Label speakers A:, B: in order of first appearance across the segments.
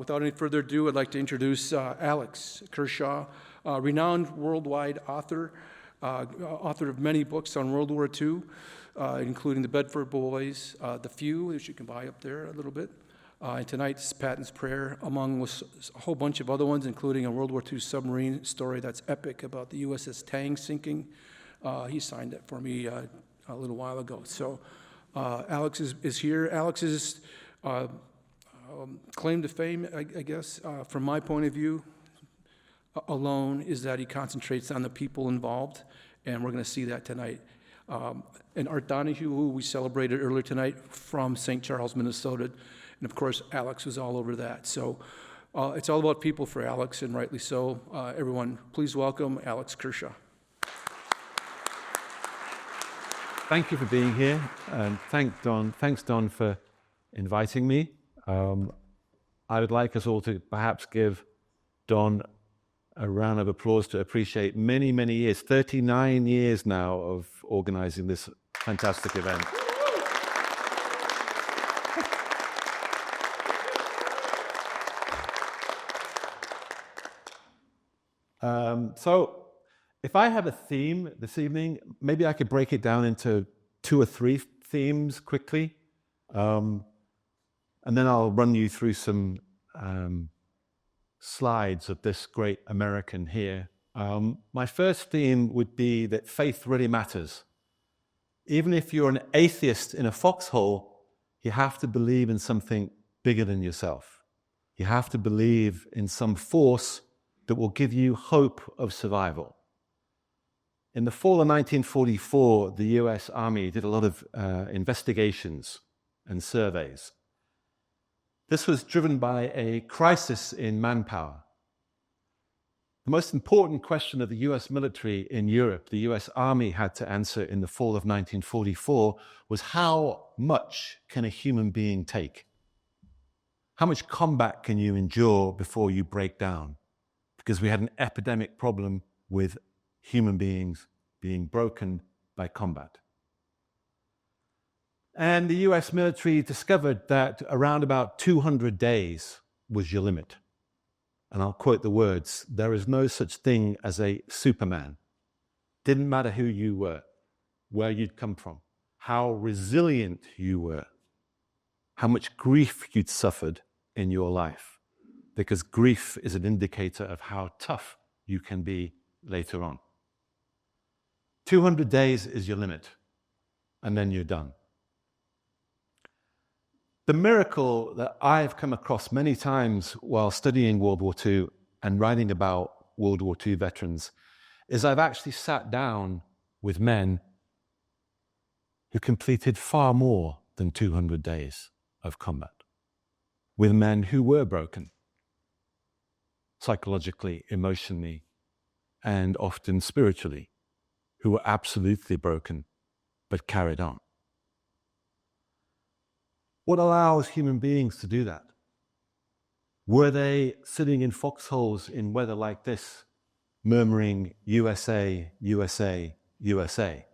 A: Without any further ado, I'd like to introduce Alex Kershaw, renowned worldwide author, author of many books on World War II, including The Bedford Boys, The Few, which you can buy up there a little bit, and tonight's Patton's Prayer, among a whole bunch of other ones, including a World War II submarine story that's epic about the USS Tang sinking. He signed that for me a little while ago. So Alex is here. Alex's claim to fame, I guess, from my point of view alone, is that he concentrates on the people involved, and we're going to see that tonight. And Art Donahue, who we celebrated earlier tonight, from St. Charles, Minnesota, and of course Alex was all over that. So it's all about people for Alex, and rightly so. Everyone, please welcome Alex Kershaw.
B: Thank you for being here, and thanks Don for inviting me. I would like us all to perhaps give Don a round of applause to appreciate many, many years, 39 years now of organizing this fantastic event. So if I have a theme this evening, maybe I could break it down into 2 or 3 themes quickly. And then I'll run you through some slides of this great American here. My first theme would be that faith really matters. Even if you're an atheist in a foxhole, you have to believe in something bigger than yourself. You have to believe in some force that will give you hope of survival. In the fall of 1944, the US Army did a lot of investigations and surveys. This was driven by a crisis in manpower. The most important question of the US military in Europe, the US Army had to answer in the fall of 1944, was how much can a human being take? How much combat can you endure before you break down? Because we had an epidemic problem with human beings being broken by combat. And the US military discovered that around about 200 days was your limit. And I'll quote the words, "There is no such thing as a Superman." Didn't matter who you were, where you'd come from, how resilient you were, how much grief you'd suffered in your life, because grief is an indicator of how tough you can be later on. 200 days is your limit, and then you're done. The miracle that I've come across many times while studying World War II and writing about World War II veterans is I've actually sat down with men who completed far more than 200 days of combat, with men who were broken, psychologically, emotionally, and often spiritually, who were absolutely broken, but carried on. What allows human beings to do that? Were they sitting in foxholes in weather like this, murmuring, USA, USA, USA?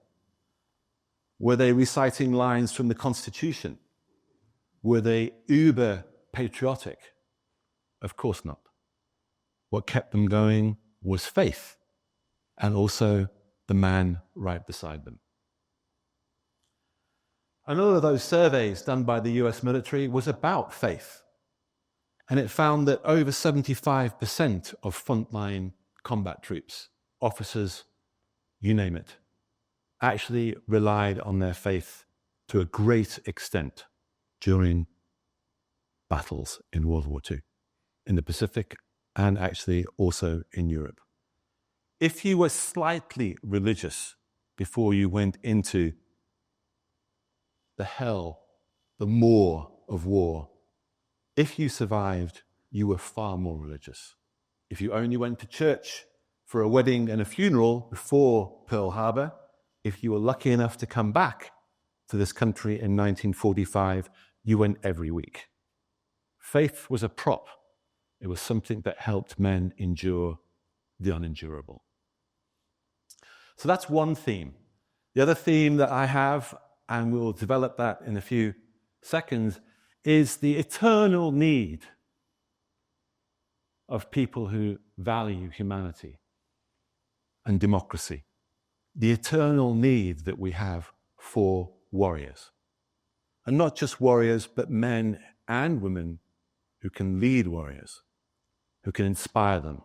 B: Were they reciting lines from the Constitution? Were they uber patriotic? Of course not. What kept them going was faith, and also the man right beside them. Another of those surveys done by the US military was about faith, and it found that over 75% of frontline combat troops, officers, you name it, actually relied on their faith to a great extent during battles in World War II, in the Pacific and actually also in Europe. If you were slightly religious before you went into the hell, the maw of war, if you survived, you were far more religious. If you only went to church for a wedding and a funeral before Pearl Harbor, if you were lucky enough to come back to this country in 1945, you went every week. Faith was a prop. It was something that helped men endure the unendurable. So that's one theme. The other theme that I have, and we'll develop that in a few seconds, is the eternal need of people who value humanity and democracy, the eternal need that we have for warriors. And not just warriors, but men and women who can lead warriors, who can inspire them,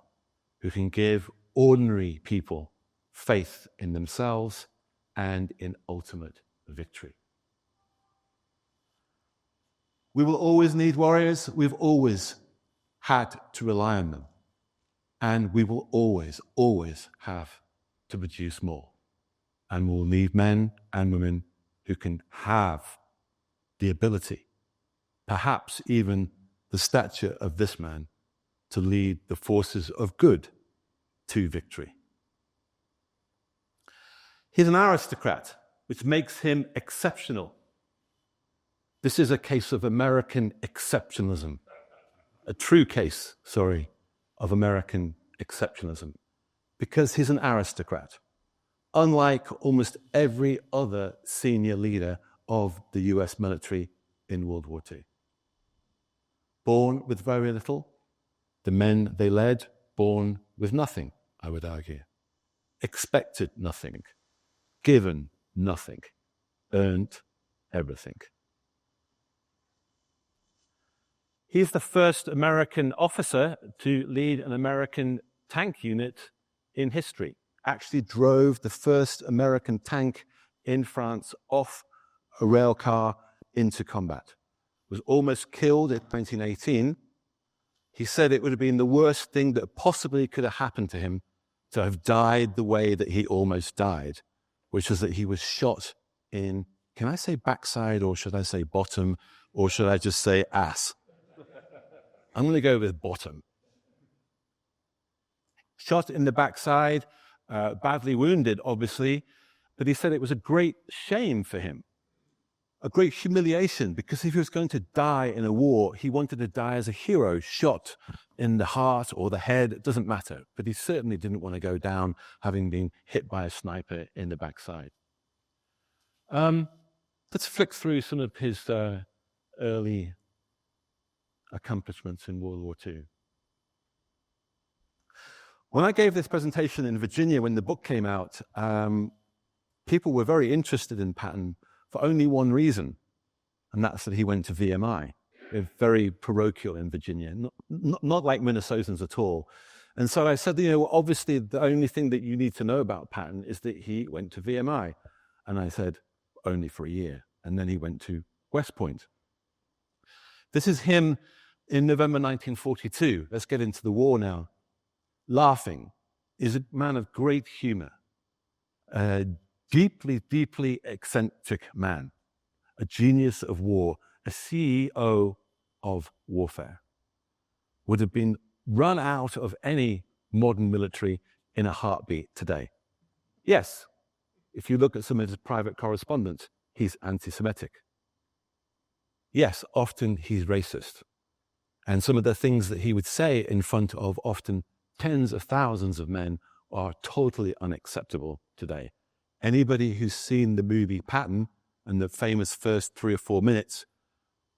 B: who can give ordinary people faith in themselves and in ultimate victory. We will always need warriors. We've always had to rely on them. And we will always, always have to produce more. And we'll need men and women who can have the ability, perhaps even the stature of this man, to lead the forces of good to victory. He's an aristocrat, which makes him exceptional. This is a case of American exceptionalism, a true case, of American exceptionalism, because he's an aristocrat, unlike almost every other senior leader of the US military in World War II. Born with very little, the men they led born with nothing, I would argue. Expected nothing, given nothing, earned everything. He's the first American officer to lead an American tank unit in history. Actually drove the first American tank in France off a rail car into combat. Was almost killed in 1918. He said it would have been the worst thing that possibly could have happened to him to have died the way that he almost died, which was that he was shot in, can I say backside, or should I say bottom, or should I just say ass? I'm going to go with bottom. Shot in the backside, badly wounded, obviously, but he said it was a great shame for him, a great humiliation, because if he was going to die in a war, he wanted to die as a hero, shot in the heart or the head, it doesn't matter. But he certainly didn't want to go down having been hit by a sniper in the backside. Let's flick through some of his early accomplishments in World War II. When I gave this presentation in Virginia, when the book came out, people were very interested in Patton for only one reason, and that's that he went to VMI. They're very parochial in Virginia, not like Minnesotans at all. And so I said, obviously the only thing that you need to know about Patton is that he went to VMI. And I said, only for a year. And then he went to West Point. This is him in November 1942. Let's get into the war now. Laughing. Is a man of great humor. A deeply, deeply eccentric man. A genius of war. A CEO of warfare. Would have been run out of any modern military in a heartbeat today. Yes, if you look at some of his private correspondence, he's anti-Semitic. Yes, often he's racist. And some of the things that he would say in front of often tens of thousands of men are totally unacceptable today. Anybody who's seen the movie Patton and the famous first 3 or 4 minutes,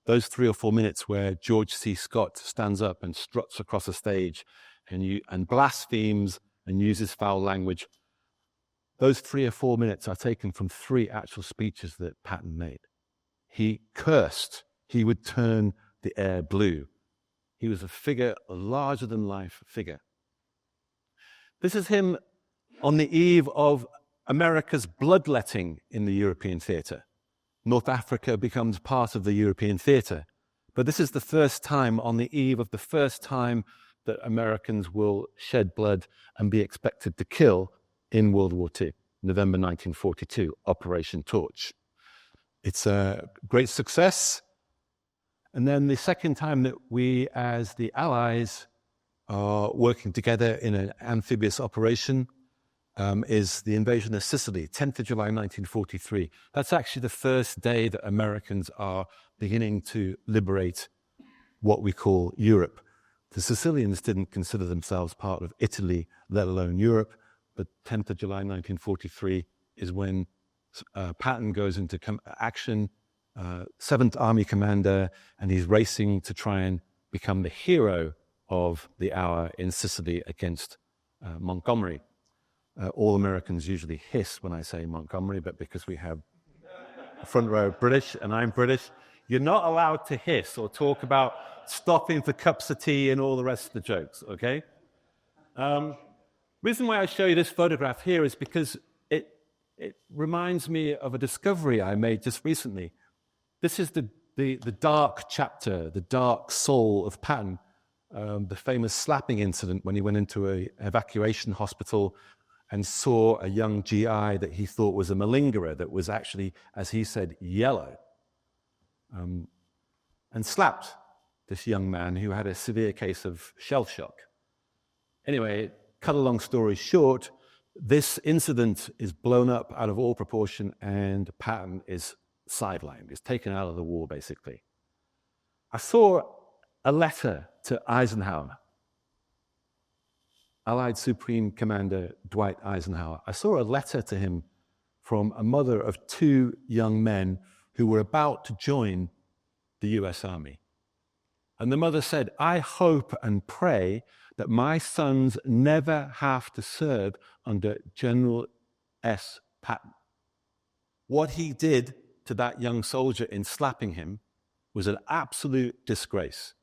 B: those 3 or 4 minutes where George C. Scott stands up and struts across a stage and blasphemes and uses foul language, those 3 or 4 minutes are taken from 3 actual speeches that Patton made. He cursed. He would turn the air blue. He was a larger-than-life figure. This is him on the eve of America's bloodletting in the European theater. North Africa becomes part of the European theater. But this is the first time, on the eve of the first time, that Americans will shed blood and be expected to kill in World War II, November 1942, Operation Torch. It's a great success. And then the second time that we, as the Allies, are working together in an amphibious operation is the invasion of Sicily, 10th of July 1943. That's actually the first day that Americans are beginning to liberate what we call Europe. The Sicilians didn't consider themselves part of Italy, let alone Europe, but 10th of July 1943 is when Patton goes into action, 7th Army commander, and he's racing to try and become the hero of the hour in Sicily against Montgomery. All Americans usually hiss when I say Montgomery, but because we have a front row British and I'm British, you're not allowed to hiss or talk about stopping for cups of tea and all the rest of the jokes, okay? Reason why I show you this photograph here is because it reminds me of a discovery I made just recently. This is the dark chapter, the dark soul of Patton, the famous slapping incident when he went into an evacuation hospital and saw a young GI that he thought was a malingerer that was actually, as he said, yellow, and slapped this young man who had a severe case of shell shock. Anyway, cut a long story short, this incident is blown up out of all proportion and Patton is sidelined, is taken out of the war, basically. I saw a letter to Eisenhower, Allied Supreme Commander Dwight Eisenhower. I saw a letter to him from a mother of two young men who were about to join the US Army. And the mother said, "I hope and pray that my sons never have to serve under General S. Patton. What he did to that young soldier in slapping him was an absolute disgrace.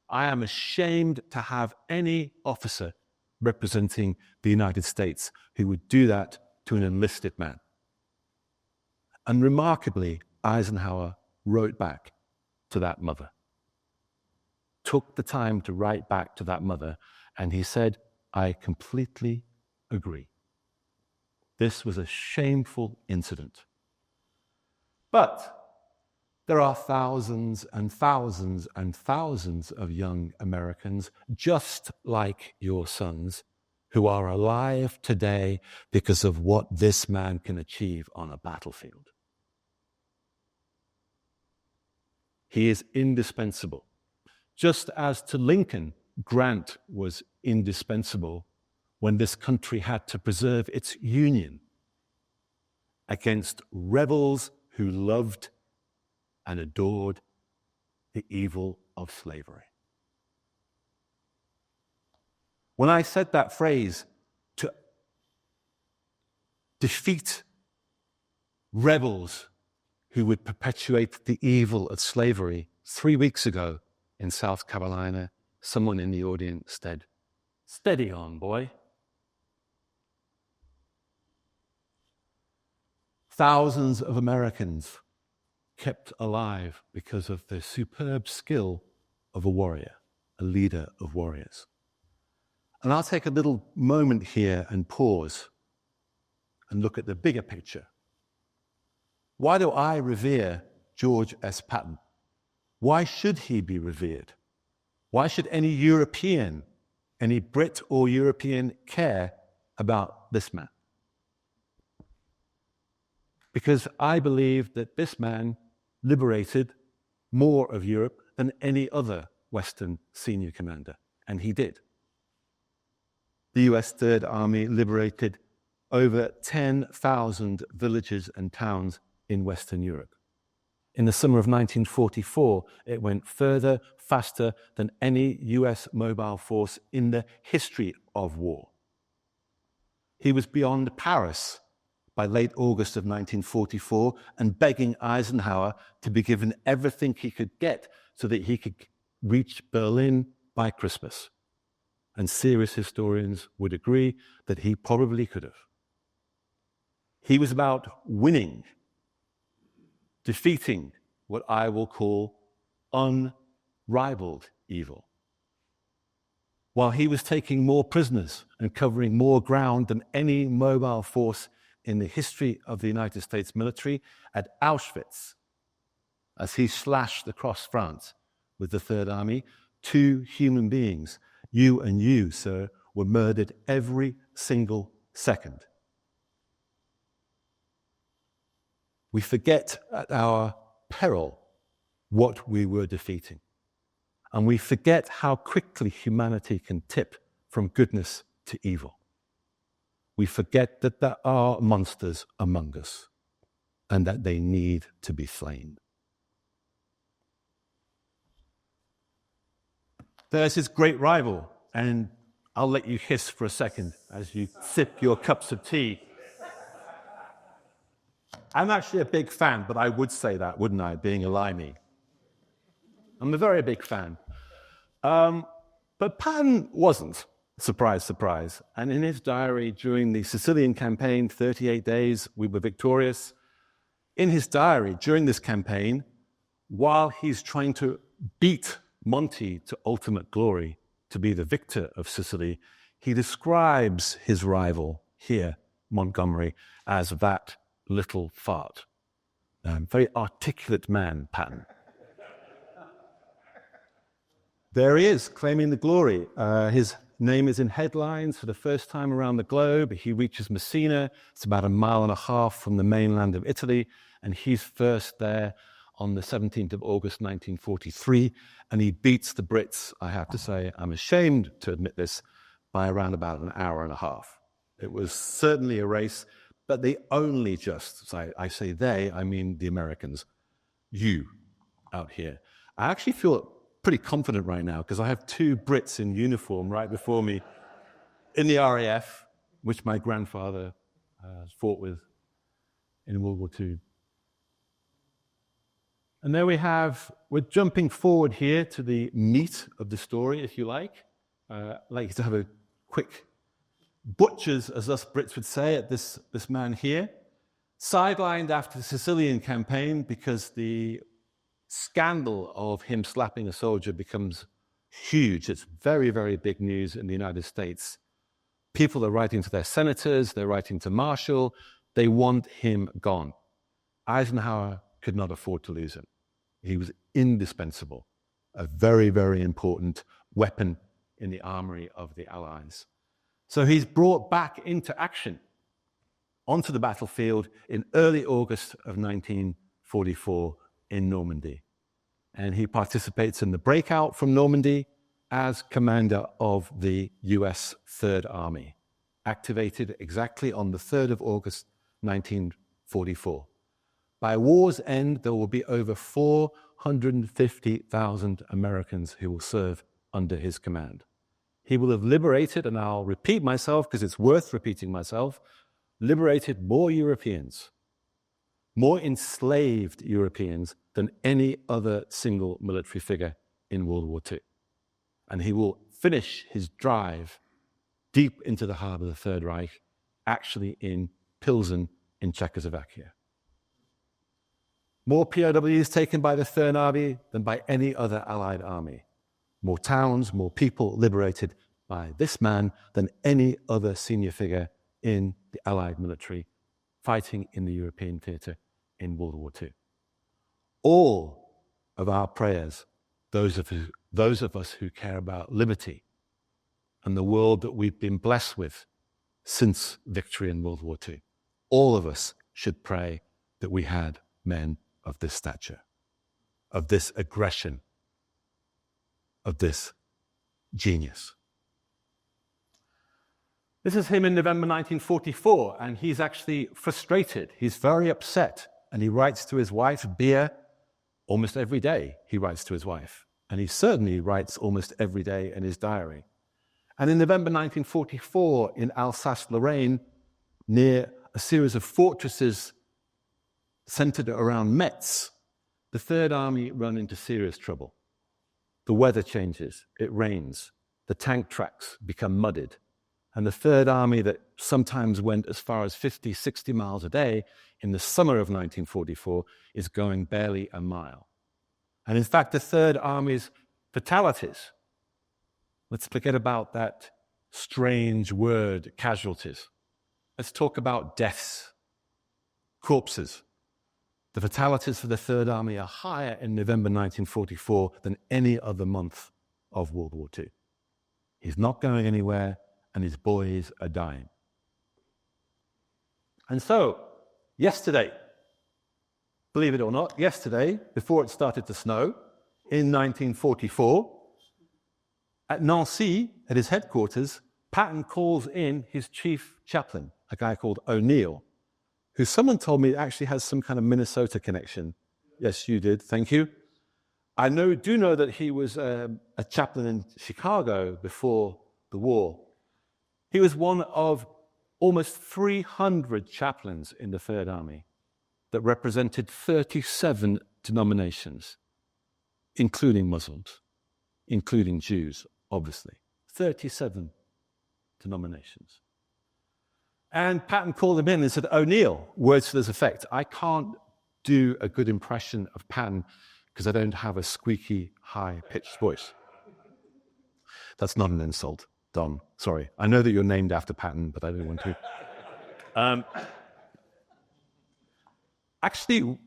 B: I am ashamed to have any officer representing the United States who would do that to an enlisted man." And remarkably, Eisenhower wrote back to that mother, took the time to write back to that mother, and he said, "I completely agree. This was a shameful incident. But there are thousands and thousands and thousands of young Americans just like your sons who are alive today because of what this man can achieve on a battlefield. He is indispensable. Just as to Lincoln, Grant was indispensable when this country had to preserve its union against rebels who loved and adored the evil of slavery. When I said that phrase, to defeat rebels who would perpetuate the evil of slavery, 3 weeks ago in South Carolina, someone in the audience said, "Steady on, boy." Thousands of Americans kept alive because of the superb skill of a warrior, a leader of warriors. And I'll take a little moment here and pause and look at the bigger picture. Why do I revere George S. Patton? Why should he be revered? Why should any European, any Brit or European care about this man? Because I believe that this man liberated more of Europe than any other Western senior commander, and he did. The US Third Army liberated over 10,000 villages and towns in Western Europe. In the summer of 1944, it went further, faster than any US mobile force in the history of war. He was beyond Paris by late August of 1944 and begging Eisenhower to be given everything he could get so that he could reach Berlin by Christmas. And serious historians would agree that he probably could have. He was about winning, defeating what I will call unrivaled evil. While he was taking more prisoners and covering more ground than any mobile force in the history of the United States military, at Auschwitz, as he slashed across France with the Third Army, 2 human beings, you and you, sir, were murdered every single second. We forget at our peril what we were defeating. And we forget how quickly humanity can tip from goodness to evil. We forget that there are monsters among us and that they need to be slain. there's his great rival, and I'll let you hiss for a second as you sip your cups of tea. I'm actually a big fan, but I would say that, wouldn't I, being a limey? I'm a very big fan. But Patton wasn't. Surprise, surprise. And in his diary during the Sicilian campaign, 38 days, we were victorious. In his diary during this campaign, while he's trying to beat Monty to ultimate glory, to be the victor of Sicily, he describes his rival here, Montgomery, as that little fart. Very articulate man, Patton. There he is, claiming the glory. His name is in headlines for the first time around the globe. He reaches Messina. It's about 1.5 miles from the mainland of Italy, and he's first there on the 17th of August, 1943, and he beats the Brits, I have to say, I'm ashamed to admit this, by around about 1.5 hours. It was certainly a race, but they only just, so I say they, I mean the Americans, you out here. I actually feel pretty confident right now because I have 2 Brits in uniform right before me in the RAF, which my grandfather fought with in World War II. And there we're jumping forward here to the meat of the story, if you like. I'd like to have a quick butchers, as us Brits would say, at this man here. Sidelined after the Sicilian campaign because the scandal of him slapping a soldier becomes huge. It's very, very big news in the United States. People are writing to their senators, they're writing to Marshall. They want him gone. Eisenhower could not afford to lose him. He was indispensable, a very, very important weapon in the armory of the Allies. So he's brought back into action onto the battlefield in early August of 1944 in Normandy. And he participates in the breakout from Normandy as commander of the US Third Army, activated exactly on the 3rd of August, 1944. By war's end, there will be over 450,000 Americans who will serve under his command. He will have liberated, and I'll repeat myself because it's worth repeating myself, liberated more Europeans, more enslaved Europeans than any other single military figure in World War II. And he will finish his drive deep into the heart of the Third Reich, actually in Pilsen in Czechoslovakia. More POWs taken by the Third Army than by any other Allied army. More towns, more people liberated by this man than any other senior figure in the Allied military fighting in the European theater in World War II. All of our prayers, those of us who care about liberty and the world that we've been blessed with since victory in World War II, all of us should pray that we had men of this stature, of this aggression, of this genius. This is him in November 1944, and he's actually frustrated. He's very upset, and he writes to his wife, Bea, almost every day he writes to his wife. And he certainly writes almost every day in his diary. And in November 1944, in Alsace-Lorraine, near a series of fortresses centered around Metz, the Third Army run into serious trouble. The weather changes, it rains, the tank tracks become muddied, and the Third Army that sometimes went as far as 50, 60 miles a day in the summer of 1944 is going barely a mile. And in fact, the Third Army's fatalities, let's forget about that strange word, casualties. Let's talk about deaths, corpses. The fatalities for the Third Army are higher in November 1944 than any other month of World War II. He's not going anywhere, and his boys are dying. And so, yesterday, believe it or not, yesterday, before it started to snow, in 1944, at Nancy, at his headquarters, Patton calls in his chief chaplain, a guy called O'Neill, who someone told me actually has some kind of Minnesota connection. Yes, you did, thank you. I do know that he was a chaplain in Chicago before the war. He was one of almost 300 chaplains in the Third Army that represented 37 denominations, including Muslims, including Jews, obviously. 37 denominations. And Patton called him in and said, "O'Neill," words to this effect. I can't do a good impression of Patton because I don't have a squeaky, high-pitched voice. That's not an insult, Don. Sorry. I know that you're named after Patton, but I don't want to. Actually,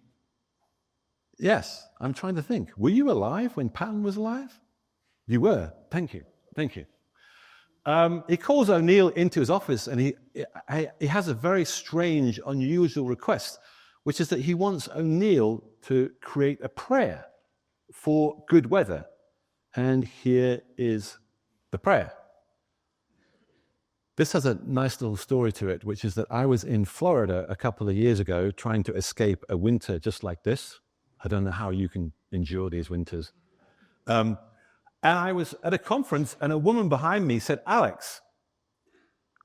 B: yes, I'm trying to think. Were you alive when Patton was alive? You were. Thank you. Thank you. He calls O'Neill into his office, and he has a very strange, unusual request, which is that he wants O'Neill to create a prayer for good weather. And here is the prayer. This has a nice little story to it, which is that I was in Florida a couple of years ago trying to escape a winter just like this. I don't know how you can endure these winters. And I was at a conference, and a woman behind me said, "Alex."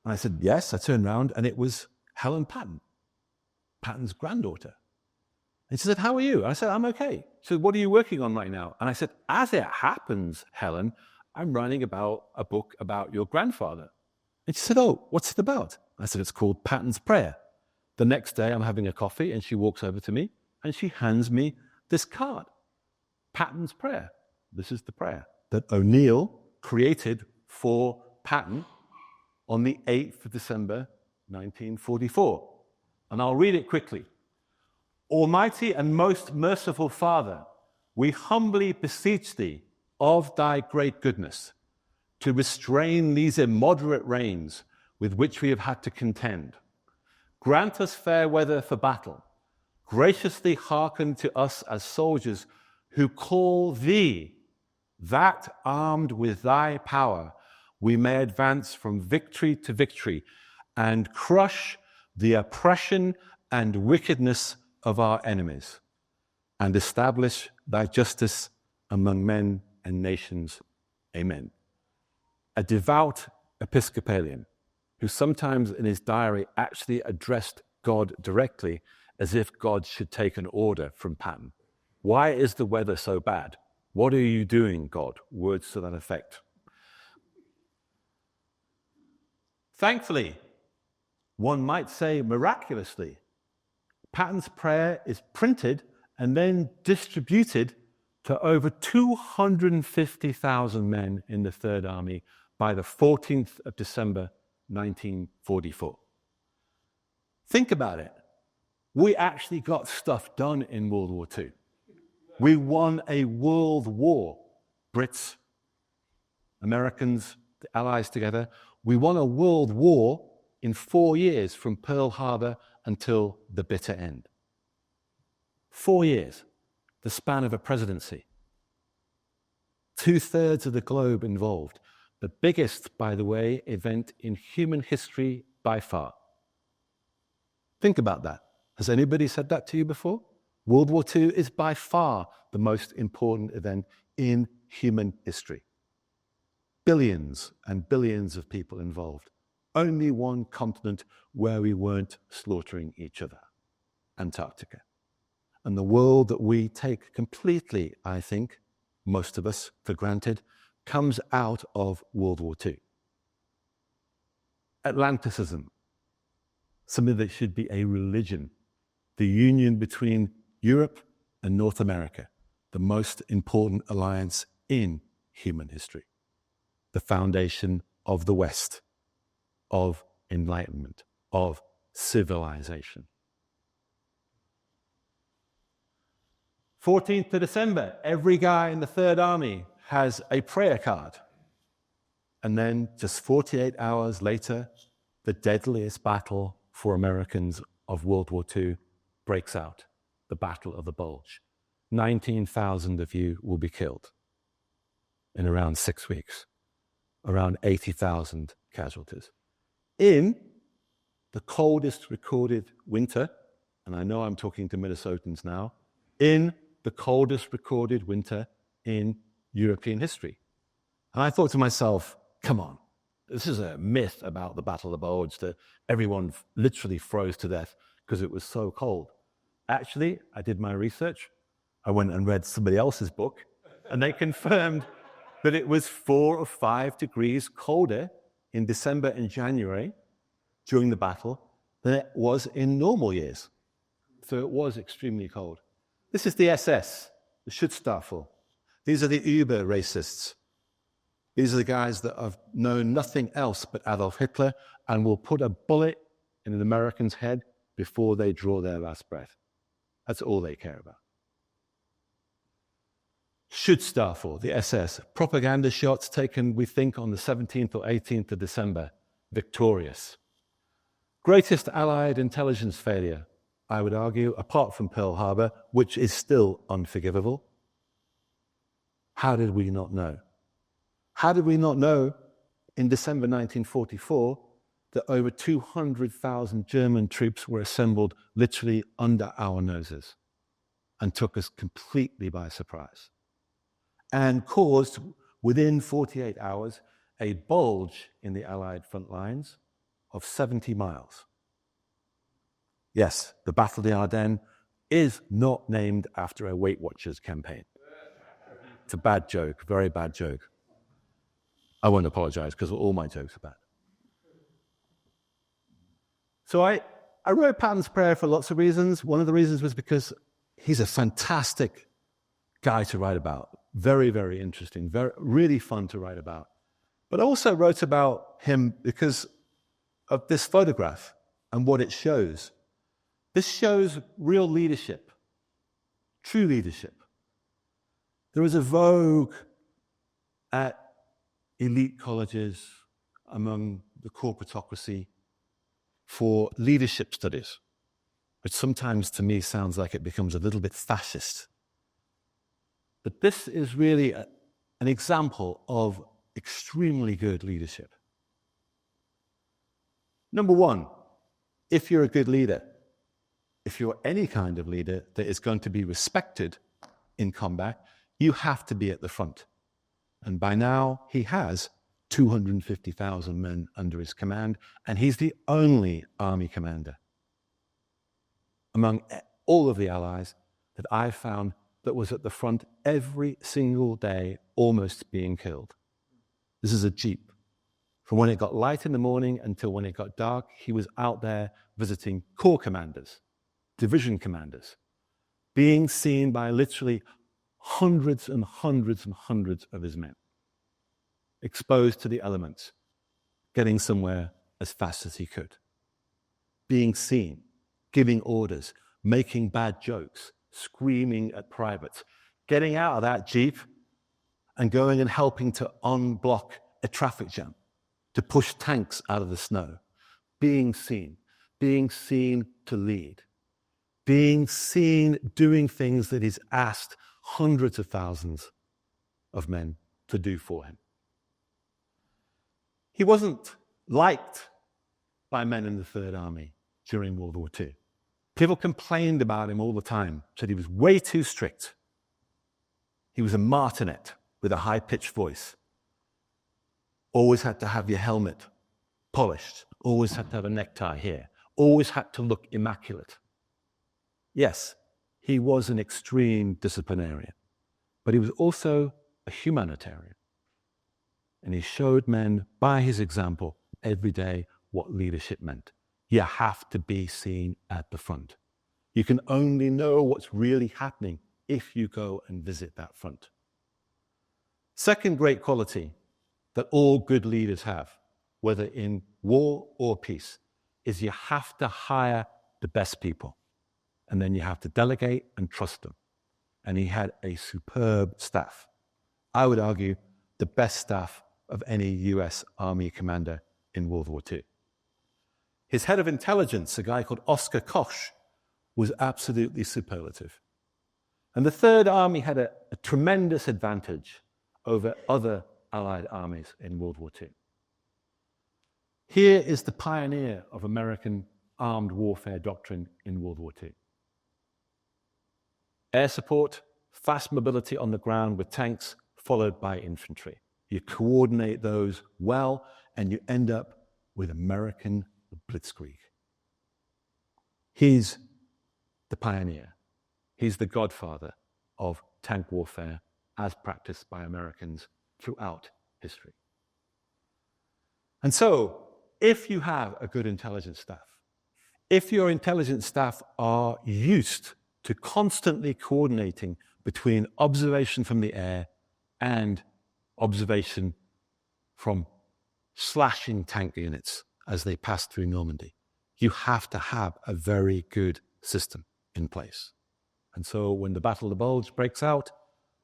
B: And I said, "Yes." I turned around, and it was Helen Patton, Patton's granddaughter. And she said, "How are you?" And I said, "I'm okay." She said, "What are you working on right now?" And I said, "As it happens, Helen, I'm writing about a book about your grandfather." And she said, "Oh, what's it about?" I said, "It's called Patton's Prayer." The next day, I'm having a coffee, and she walks over to me, and she hands me this card, Patton's Prayer. This is the prayer that O'Neill created for Patton on the 8th of December, 1944. And I'll read it quickly. "Almighty and most merciful Father, we humbly beseech thee of thy great goodness to restrain these immoderate rains with which we have had to contend. Grant us fair weather for battle. Graciously hearken to us as soldiers who call thee, that armed with thy power we may advance from victory to victory and crush the oppression and wickedness of our enemies, and establish thy justice among men and nations. Amen." A devout Episcopalian who sometimes in his diary actually addressed God directly as if God should take an order from Patton. "Why is the weather so bad? What are you doing, God?" Words to that effect. Thankfully, one might say miraculously, Patton's prayer is printed and then distributed to over 250,000 men in the Third Army by the 14th of December, 1944. Think about it. We actually got stuff done in World War II. We won a world war. Brits, Americans, the Allies together. We won a world war in 4 years from Pearl Harbor until the bitter end. 4 years, the span of a presidency. 2/3 of the globe involved. The biggest, by the way, event in human history by far. Think about that. Has anybody said that to you before? World War II is by far the most important event in human history. Billions and billions of people involved. Only one continent where we weren't slaughtering each other, Antarctica. And the world that we take completely, I think, most of us, for granted, comes out of World War II. Atlanticism, something that should be a religion, the union between Europe and North America, the most important alliance in human history, the foundation of the West, of enlightenment, of civilization. 14th of December, every guy in the Third Army has a prayer card. And then just 48 hours later, the deadliest battle for Americans of World War II breaks out, the Battle of the Bulge. 19,000 of you will be killed in around 6 weeks, around 80,000 casualties. In the coldest recorded winter, and I know I'm talking to Minnesotans now, in the coldest recorded winter in European history. And I thought to myself, come on, this is a myth about the Battle of the Bulge that everyone literally froze to death because it was so cold. Actually, I did my research. I went and read somebody else's book, and they confirmed that it was 4 or 5 degrees colder in December and January during the battle than it was in normal years. So it was extremely cold. This is the SS, the Schutzstaffel. These are the Uber racists. These are the guys that have known nothing else but Adolf Hitler and will put a bullet in an American's head before they draw their last breath. That's all they care about. Schutzstaffel, the SS, propaganda shots taken, we think, on the 17th or 18th of December, victorious. Greatest Allied intelligence failure, I would argue, apart from Pearl Harbor, which is still unforgivable. How did we not know? How did we not know in December 1944 that over 200,000 German troops were assembled literally under our noses and took us completely by surprise and caused, within 48 hours, a bulge in the Allied front lines of 70 miles. Yes, the Battle of the Ardennes is not named after a Weight Watchers campaign. It's a bad joke, very bad joke. I won't apologize because all my jokes are bad. So I wrote Patton's Prayer for lots of reasons. One of the reasons was because he's a fantastic guy to write about. Very, very interesting, really fun to write about. But I also wrote about him because of this photograph and what it shows. This shows real leadership, true leadership. There is a vogue at elite colleges among the corporatocracy for leadership studies, which sometimes to me sounds like it becomes a little bit fascist. But this is really an example of extremely good leadership. Number one, if you're a good leader, if you're any kind of leader that is going to be respected in combat, you have to be at the front. And by now, he has 250,000 men under his command, and he's the only army commander among all of the Allies that I've found that was at the front every single day, almost being killed. This is a Jeep. From when it got light in the morning until when it got dark, he was out there visiting corps commanders, division commanders, being seen by literally hundreds and hundreds and hundreds of his men, exposed to the elements, getting somewhere as fast as he could, being seen, giving orders, making bad jokes, screaming at privates, getting out of that Jeep and going and helping to unblock a traffic jam, to push tanks out of the snow, being seen to lead, being seen doing things that he's asked hundreds of thousands of men to do for him. He wasn't liked by men in the Third Army during World War II. People complained about him all the time, said he was way too strict. He was a martinet with a high-pitched voice. Always had to have your helmet polished. Always had to have a necktie here. Always had to look immaculate. Yes, he was an extreme disciplinarian, but he was also a humanitarian. And he showed men by his example every day what leadership meant. You have to be seen at the front. You can only know what's really happening if you go and visit that front. Second great quality that all good leaders have, whether in war or peace, is you have to hire the best people. And then you have to delegate and trust them. And he had a superb staff. I would argue the best staff of any US Army commander in World War II. His head of intelligence, a guy called Oskar Koch, was absolutely superlative. And the Third Army had a tremendous advantage over other Allied armies in World War II. Here is the pioneer of American armed warfare doctrine in World War II. Air support, fast mobility on the ground with tanks, followed by infantry. You coordinate those well, and you end up with American blitzkrieg. He's the pioneer. He's the godfather of tank warfare as practiced by Americans throughout history. And so, if you have a good intelligence staff, if your intelligence staff are used to constantly coordinating between observation from the air and observation from slashing tank units as they pass through Normandy, you have to have a very good system in place. And so when the Battle of the Bulge breaks out,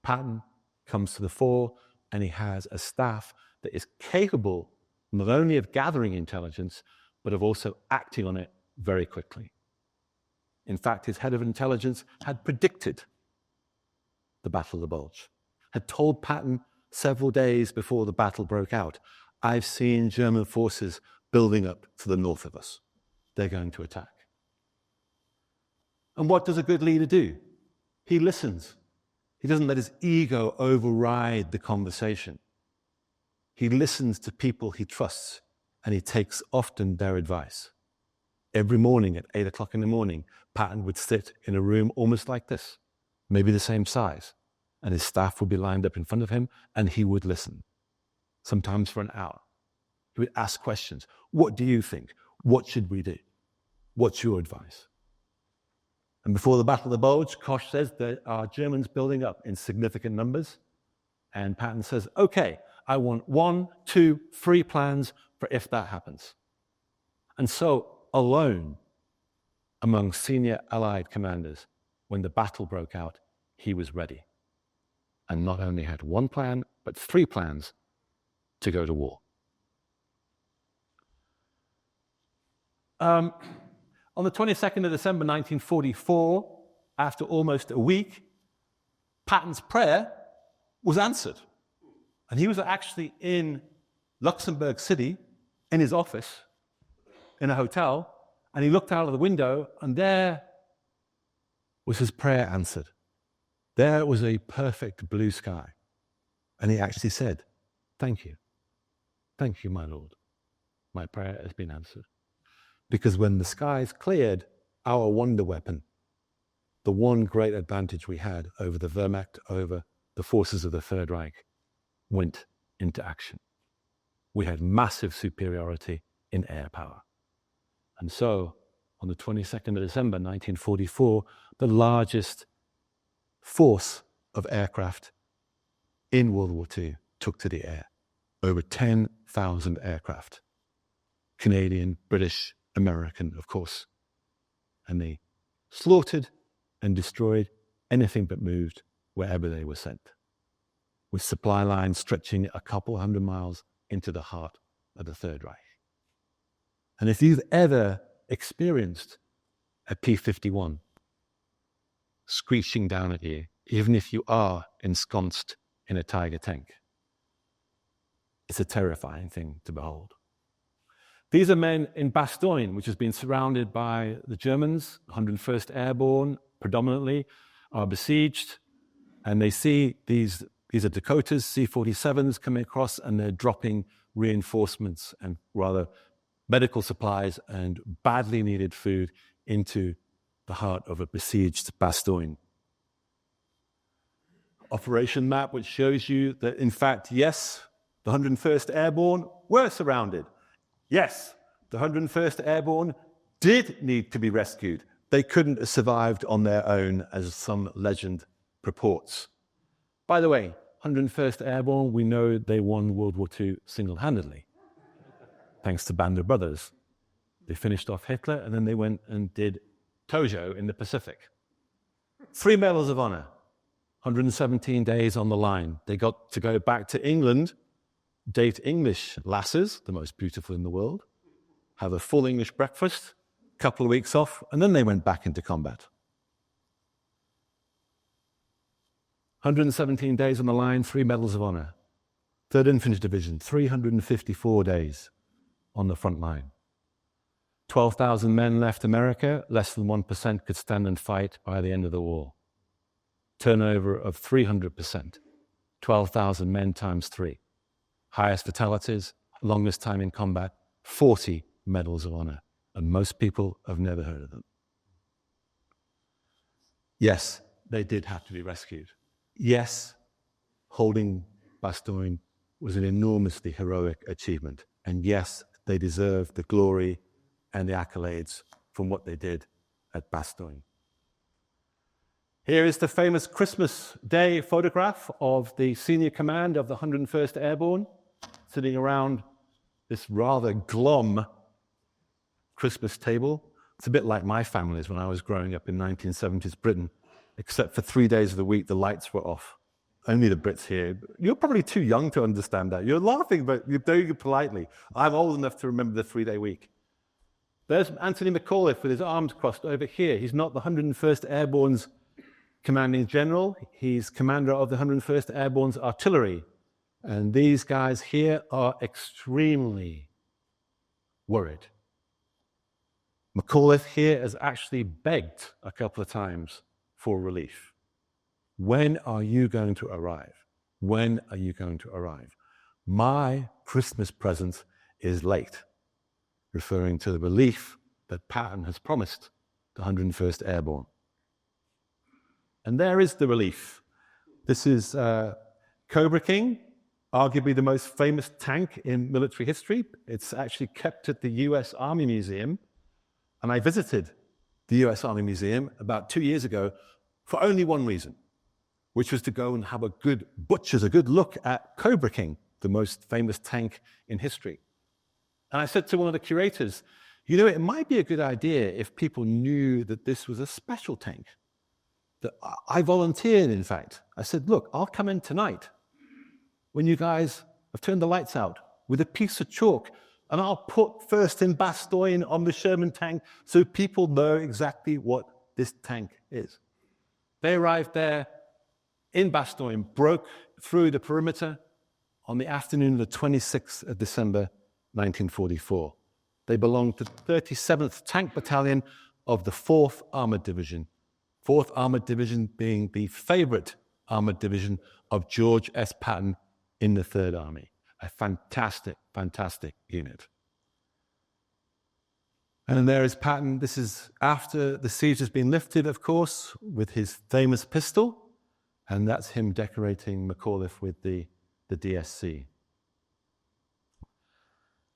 B: Patton comes to the fore, and he has a staff that is capable not only of gathering intelligence, but of also acting on it very quickly. In fact, his head of intelligence had predicted the Battle of the Bulge, had told Patton several days before the battle broke out, I've seen German forces building up to the north of us. They're going to attack. And what does a good leader do? He listens. He doesn't let his ego override the conversation. He listens to people he trusts, and he takes often their advice. Every morning at 8 o'clock in the morning, Patton would sit in a room almost like this, maybe the same size, and his staff would be lined up in front of him, and he would listen, sometimes for an hour. He would ask questions. What do you think? What should we do? What's your advice? And before the Battle of the Bulge, Koch says there are Germans building up in significant numbers, and Patton says, okay, I want 1, 2, 3 plans for if that happens. And so, alone among senior Allied commanders, when the battle broke out, he was ready. And not only had 1 plan, but 3 plans to go to war. On the 22nd of December 1944, after almost a week, Patton's prayer was answered. And he was actually in Luxembourg City, in his office, in a hotel, and he looked out of the window, and there was his prayer answered. There was a perfect blue sky. And he actually said, thank you. Thank you, my Lord. My prayer has been answered. Because when the skies cleared, our wonder weapon, the one great advantage we had over the Wehrmacht, over the forces of the Third Reich, went into action. We had massive superiority in air power. And so, on the 22nd of December 1944, the largest force of aircraft in World War II took to the air. Over 10,000 aircraft. Canadian, British, American, of course. And they slaughtered and destroyed anything that moved wherever they were sent, with supply lines stretching a couple hundred miles into the heart of the Third Reich. And if you've ever experienced a P-51 screeching down at you, even if you are ensconced in a Tiger tank, it's a terrifying thing to behold. These are men in Bastogne, which has been surrounded by the Germans, 101st Airborne predominantly, are besieged, and they see these are Dakotas, C-47s coming across, and they're dropping reinforcements and rather medical supplies and badly needed food into the heart of a besieged Bastogne. Operation map, which shows you that, in fact, yes, the 101st Airborne were surrounded. Yes, the 101st Airborne did need to be rescued. They couldn't have survived on their own, as some legend purports. By the way, 101st Airborne, we know they won World War II single-handedly, thanks to Band of Brothers. They finished off Hitler, and then they went and did Tojo in the Pacific. 3 medals of honor, 117 days on the line. They got to go back to England, date English lasses, the most beautiful in the world, have a full English breakfast, a couple of weeks off, and then they went back into combat. 117 days on the line, 3 medals of honor. 3rd Infantry Division, 354 days on the front line. 12,000 men left America, less than 1% could stand and fight by the end of the war. turnover of 300%, 12,000 men times 3. Highest fatalities, longest time in combat, 40 medals of honor. And most people have never heard of them. Yes, they did have to be rescued. Yes, holding Bastogne was an enormously heroic achievement. And yes, they deserve the glory and the accolades from what they did at Bastogne. Here is the famous Christmas Day photograph of the senior command of the 101st Airborne sitting around this rather glum Christmas table. It's a bit like my family's when I was growing up in 1970s Britain, except for 3 days of the week the lights were off. Only the Brits here. You're probably too young to understand that. You're laughing, but you're doing it politely. I'm old enough to remember the 3-day week. There's Anthony McAuliffe with his arms crossed over here. He's not the 101st Airborne's commanding general. He's commander of the 101st Airborne's artillery. And these guys here are extremely worried. McAuliffe here has actually begged a couple of times for relief. When are you going to arrive? When are you going to arrive? My Christmas present is late, referring to the relief that Patton has promised the 101st Airborne. And there is the relief. This is Cobra King, arguably the most famous tank in military history. It's actually kept at the US Army Museum. And I visited the US Army Museum about 2 years ago for only one reason, which was to go and have a good look at Cobra King, the most famous tank in history. And I said to one of the curators, you know, it might be a good idea if people knew that this was a special tank. That I volunteered, in fact. I said, look, I'll come in tonight when you guys have turned the lights out with a piece of chalk, and I'll put first in Bastogne on the Sherman tank so people know exactly what this tank is. They arrived there in Bastogne, broke through the perimeter on the afternoon of the 26th of December, 1944. They belonged to the 37th Tank Battalion of the 4th Armored Division, 4th Armored Division being the favorite armored division of George S. Patton in the 3rd Army. A fantastic, fantastic unit. And there is Patton. This is after the siege has been lifted, of course, with his famous pistol. And that's him decorating McAuliffe with the DSC.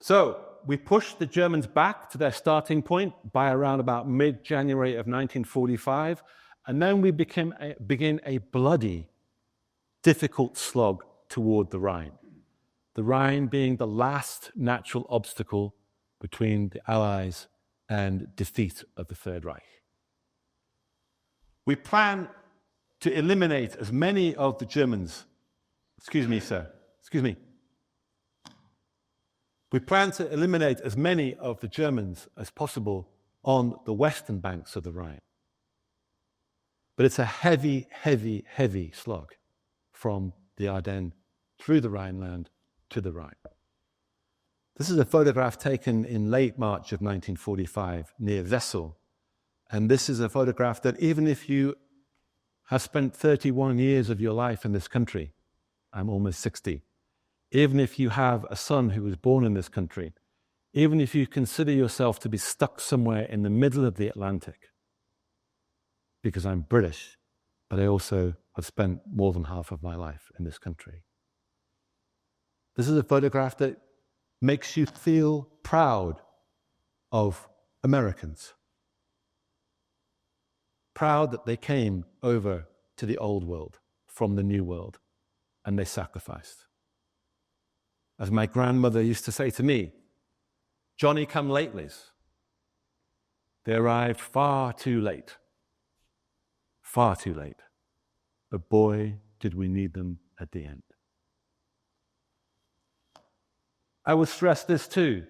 B: So we pushed the Germans back to their starting point by around about mid-January of 1945. And then we begin a bloody, difficult slog toward the Rhine. The Rhine being the last natural obstacle between the Allies and defeat of the Third Reich. We plan to eliminate as many of the Germans. Excuse me, sir. Excuse me. We plan to eliminate as many of the Germans as possible on the western banks of the Rhine. But it's a heavy, heavy, heavy slog from the Ardennes through the Rhineland to the Rhine. This is a photograph taken in late March of 1945 near Wessel. And this is a photograph that even if you have spent 31 years of your life in this country, I'm almost 60, even if you have a son who was born in this country, even if you consider yourself to be stuck somewhere in the middle of the Atlantic, because I'm British, but I also have spent more than half of my life in this country. This is a photograph that makes you feel proud of Americans. Proud that they came over to the old world from the new world, and they sacrificed. As my grandmother used to say to me, Johnny come latelys. They arrived far too late. Far too late. But boy, did we need them at the end. I will stress this too,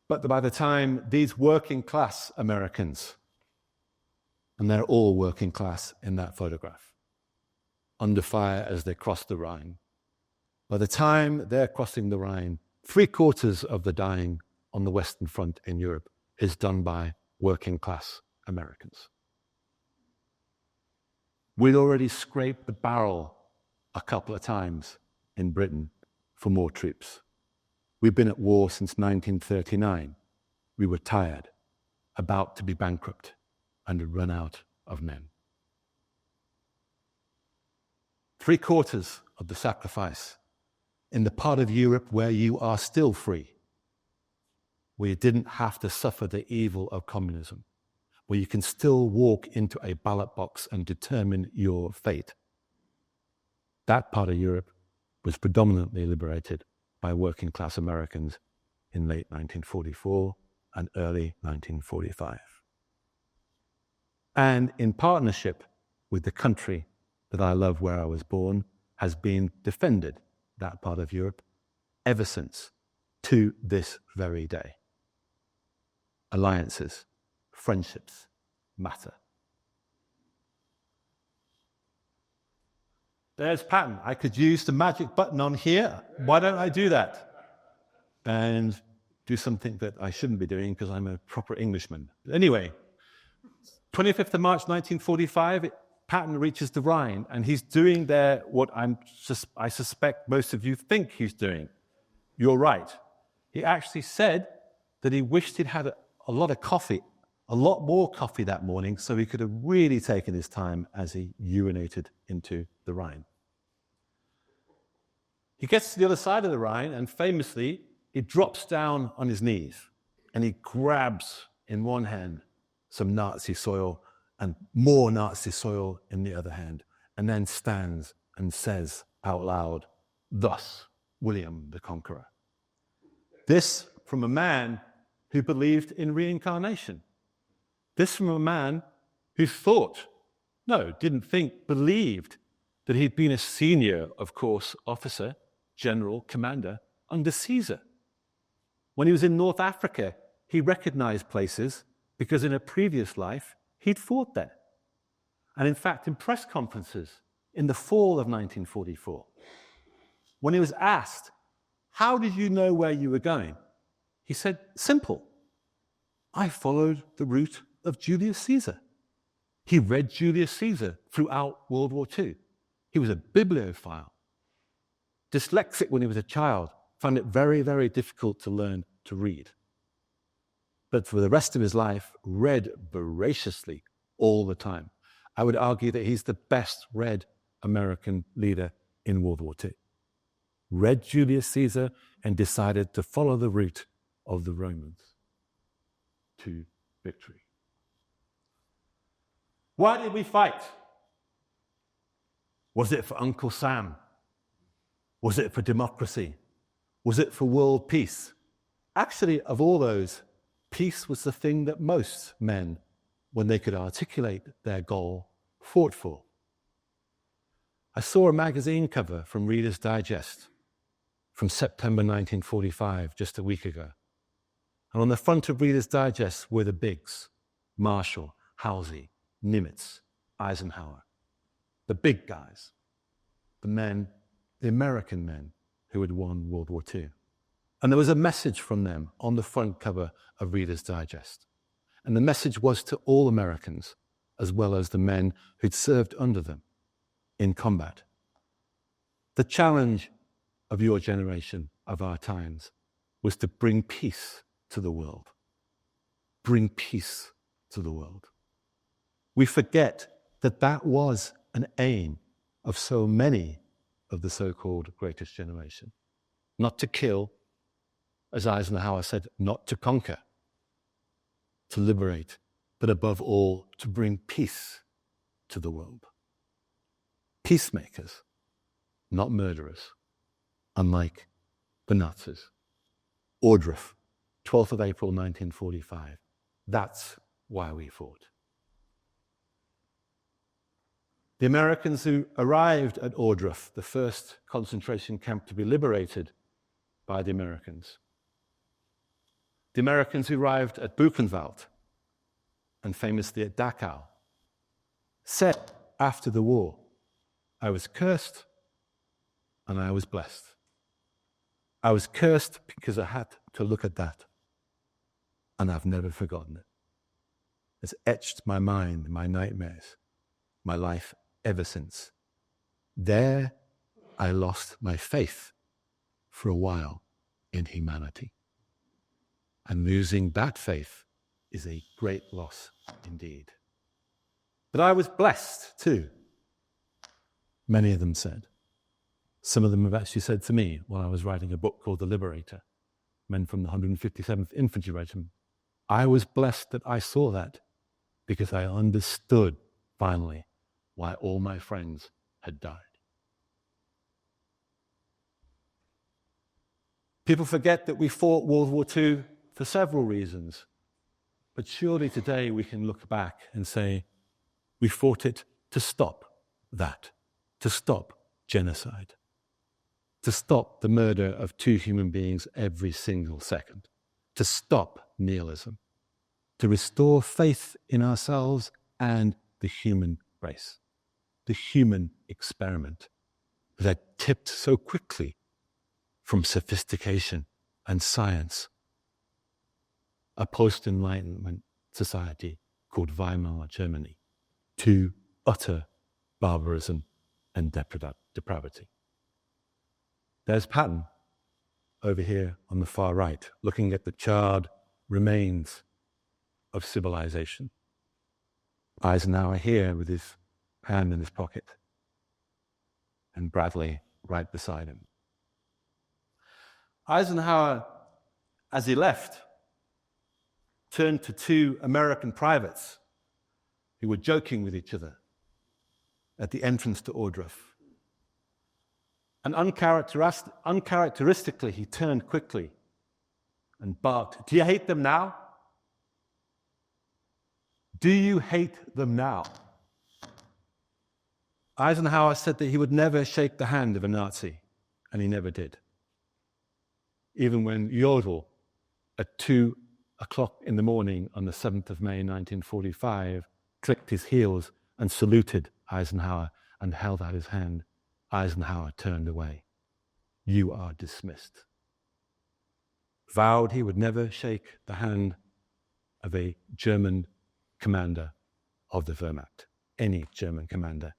B: but by the time these working class Americans, and they're all working class in that photograph, under fire as they cross the Rhine, by the time they're crossing the Rhine, 3/4 of the dying on the Western Front in Europe is done by working class Americans. We'd already scraped the barrel a couple of times in Britain for more troops. We've been at war since 1939. We were tired, about to be bankrupt, and had run out of men. 3/4 of the sacrifice in the part of Europe where you are still free, where you didn't have to suffer the evil of communism, where you can still walk into a ballot box and determine your fate. That part of Europe was predominantly liberated by working class Americans in late 1944 and early 1945. And in partnership with the country that I love where I was born, has been defended, that part of Europe, ever since, to this very day. Alliances, friendships matter. There's Patton. I could use the magic button on here. Why don't I do that? And do something that I shouldn't be doing because I'm a proper Englishman. Anyway, 25th of March 1945, Patton reaches the Rhine, and he's doing there what I suspect most of you think he's doing. You're right. He actually said that he wished he'd had a lot of coffee, a lot more coffee that morning, so he could have really taken his time as he urinated into the Rhine. He gets to the other side of the Rhine, and famously, he drops down on his knees, and he grabs in one hand some Nazi soil and more Nazi soil in the other hand, and then stands and says out loud, "Thus, William the Conqueror." This from a man who believed in reincarnation. This from a man who believed that he'd been a senior, of course, officer, general, commander under Caesar. When he was in North Africa, he recognized places because in a previous life, he'd fought there. And in fact, in press conferences in the fall of 1944, when he was asked, "How did you know where you were going?" he said, "Simple. I followed the route of Julius Caesar." He read Julius Caesar throughout World War II. He was a bibliophile. Dyslexic when he was a child, found it very, very difficult to learn to read. But for the rest of his life, read voraciously all the time. I would argue that he's the best read American leader in World War II. Read Julius Caesar and decided to follow the route of the Romans to victory. Why did we fight? Was it for Uncle Sam? Was it for democracy? Was it for world peace? Actually, of all those, peace was the thing that most men, when they could articulate their goal, fought for. I saw a magazine cover from Reader's Digest from September 1945, just a week ago. And on the front of Reader's Digest were the bigs: Marshall, Halsey, Nimitz, Eisenhower. The big guys, the men, the American men who had won World War II. And there was a message from them on the front cover of Reader's Digest. And the message was to all Americans, as well as the men who'd served under them in combat. The challenge of your generation, of our times, was to bring peace to the world. Bring peace to the world. We forget that that was an aim of so many of the so-called greatest generation. Not to kill, as Eisenhower said, not to conquer, to liberate, but above all, to bring peace to the world. Peacemakers, not murderers, unlike the Nazis. Ordruff, 12th of April, 1945. That's why we fought. The Americans who arrived at Ordruff, the first concentration camp to be liberated by the Americans. The Americans who arrived at Buchenwald, and famously at Dachau, said after the war, "I was cursed and I was blessed. I was cursed because I had to look at that, and I've never forgotten it. It's etched my mind, my nightmares, my life ever since. There, I lost my faith for a while in humanity. And losing that faith is a great loss indeed. But I was blessed too, many of them said. Some of them have actually said to me while I was writing a book called The Liberator, men from the 157th Infantry Regiment, I was blessed that I saw that because I understood finally why all my friends had died. People forget that we fought World War II for several reasons, but surely today we can look back and say we fought it to stop that, to stop genocide, to stop the murder of 2 human beings every single second, to stop nihilism, to restore faith in ourselves and the human race, the human experiment that had tipped so quickly from sophistication and science, a post-Enlightenment society called Weimar Germany, to utter barbarism and depravity. There's Patton over here on the far right, looking at the charred remains of civilization. Eisenhower here with his hand in his pocket, and Bradley right beside him. Eisenhower, as he left, turned to 2 American privates who were joking with each other at the entrance to Ohrdruf. And uncharacteristically, he turned quickly and barked, "Do you hate them now? Do you hate them now?" Eisenhower said that he would never shake the hand of a Nazi, and he never did. Even when Jodl, at 2:00 in the morning on the 7th of May, 1945, clicked his heels and saluted Eisenhower and held out his hand, Eisenhower turned away. "You are dismissed." Vowed he would never shake the hand of a German commander of the Wehrmacht, any German commander,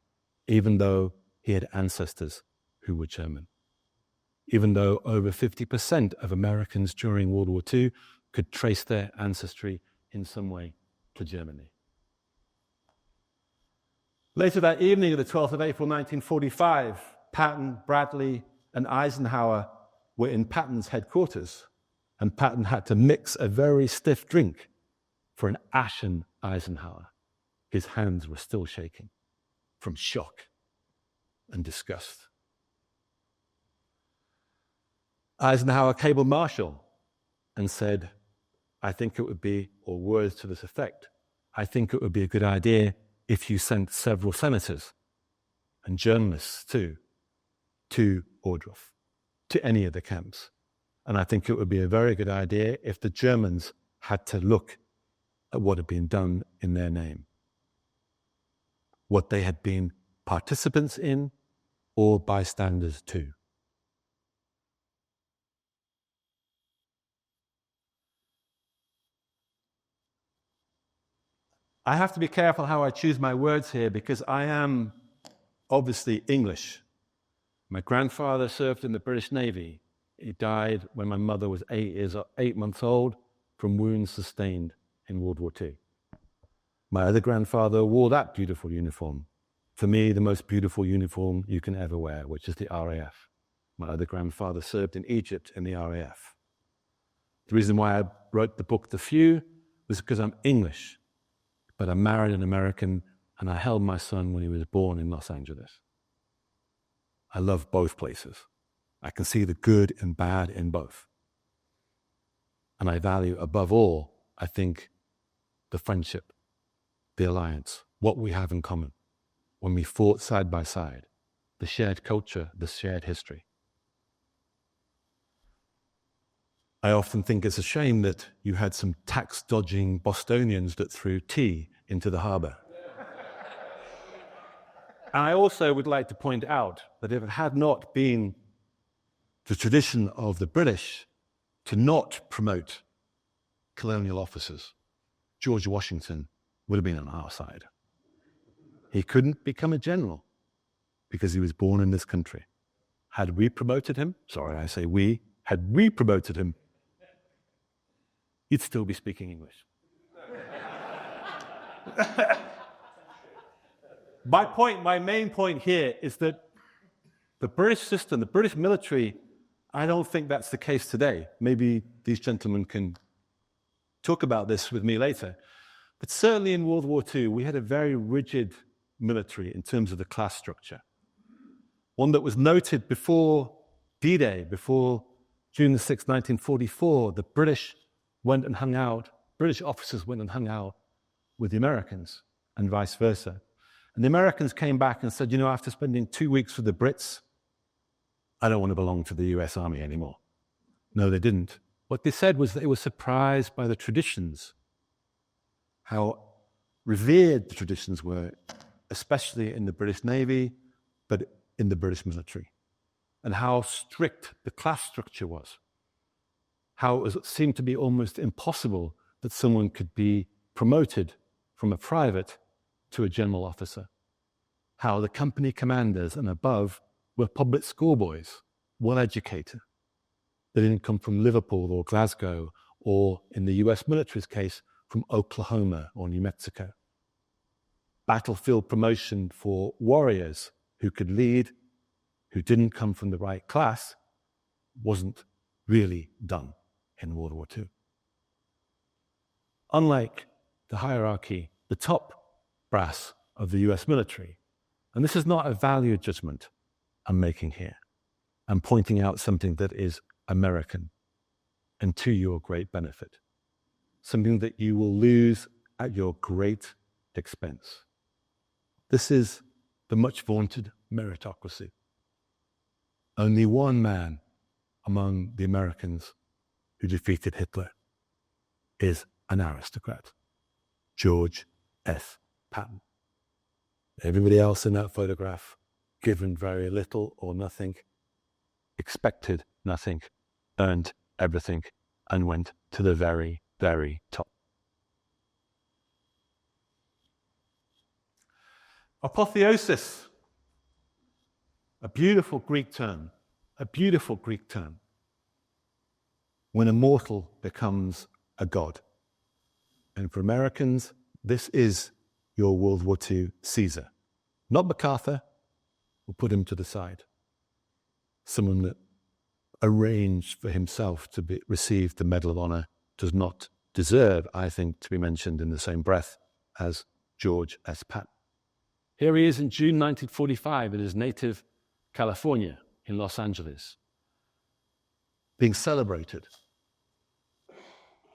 B: even though he had ancestors who were German, even though over 50% of Americans during World War II could trace their ancestry in some way to Germany. Later that evening of the 12th of April, 1945, Patton, Bradley, and Eisenhower were in Patton's headquarters, and Patton had to mix a very stiff drink for an ashen Eisenhower. His hands were still shaking from shock and disgust. Eisenhower cabled Marshall and said, "I think it would be," or words to this effect, "I think it would be a good idea if you sent several senators and journalists too to Ohrdruf, to any of the camps. And I think it would be a very good idea if the Germans had to look at what had been done in their name, what they had been participants in or bystanders to." I have to be careful how I choose my words here because I am obviously English. My grandfather served in the British Navy. He died when my mother was 8 months old from wounds sustained in World War II. My other grandfather wore that beautiful uniform. For me, the most beautiful uniform you can ever wear, which is the RAF. My other grandfather served in Egypt in the RAF. The reason why I wrote the book, The Few, was because I'm English. But I married an American, and I held my son when he was born in Los Angeles. I love both places. I can see the good and bad in both. And I value above all, I think, the friendship, the alliance, what we have in common when we fought side by side, the shared culture, the shared history. I often think it's a shame that you had some tax-dodging Bostonians that threw tea into the harbor. And I also would like to point out that if it had not been the tradition of the British to not promote colonial officers, George Washington would have been on our side. He couldn't become a general because he was born in this country. Had we promoted him, had we promoted him, he'd still be speaking English. My main point here is that the British system, the British military, I don't think that's the case today. Maybe these gentlemen can talk about this with me later. But certainly in World War II, we had a very rigid military in terms of the class structure. One that was noted before D-Day, before June the 6th, 1944, the British officers went and hung out with the Americans and vice versa. And the Americans came back and said, after spending 2 weeks with the Brits, I don't want to belong to the US Army anymore. No, they didn't. What they said was that they were surprised by the traditions, how revered the traditions were, especially in the British Navy, but in the British military, and how strict the class structure was, how it seemed to be almost impossible that someone could be promoted from a private to a general officer, how the company commanders and above were public schoolboys, well-educated. They didn't come from Liverpool or Glasgow, or in the US military's case, from Oklahoma or New Mexico. Battlefield promotion for warriors who could lead, who didn't come from the right class, wasn't really done in World War II. Unlike the hierarchy, the top brass of the US military, and this is not a value judgment I'm making here. I'm pointing out something that is American and to your great benefit, something that you will lose at your great expense. This is the much vaunted meritocracy. Only one man among the Americans who defeated Hitler is an aristocrat, George S. Patton. Everybody else in that photograph, given very little or nothing, expected nothing, earned everything, and went to the very, very top. Apotheosis, a beautiful Greek term, when a mortal becomes a god. And for Americans, this is your World War II Caesar. Not MacArthur, we'll put him to the side. Someone that arranged for himself to receive the Medal of Honor does not deserve, I think, to be mentioned in the same breath as George S. Patton. Here he is in June 1945 in his native California, in Los Angeles, being celebrated.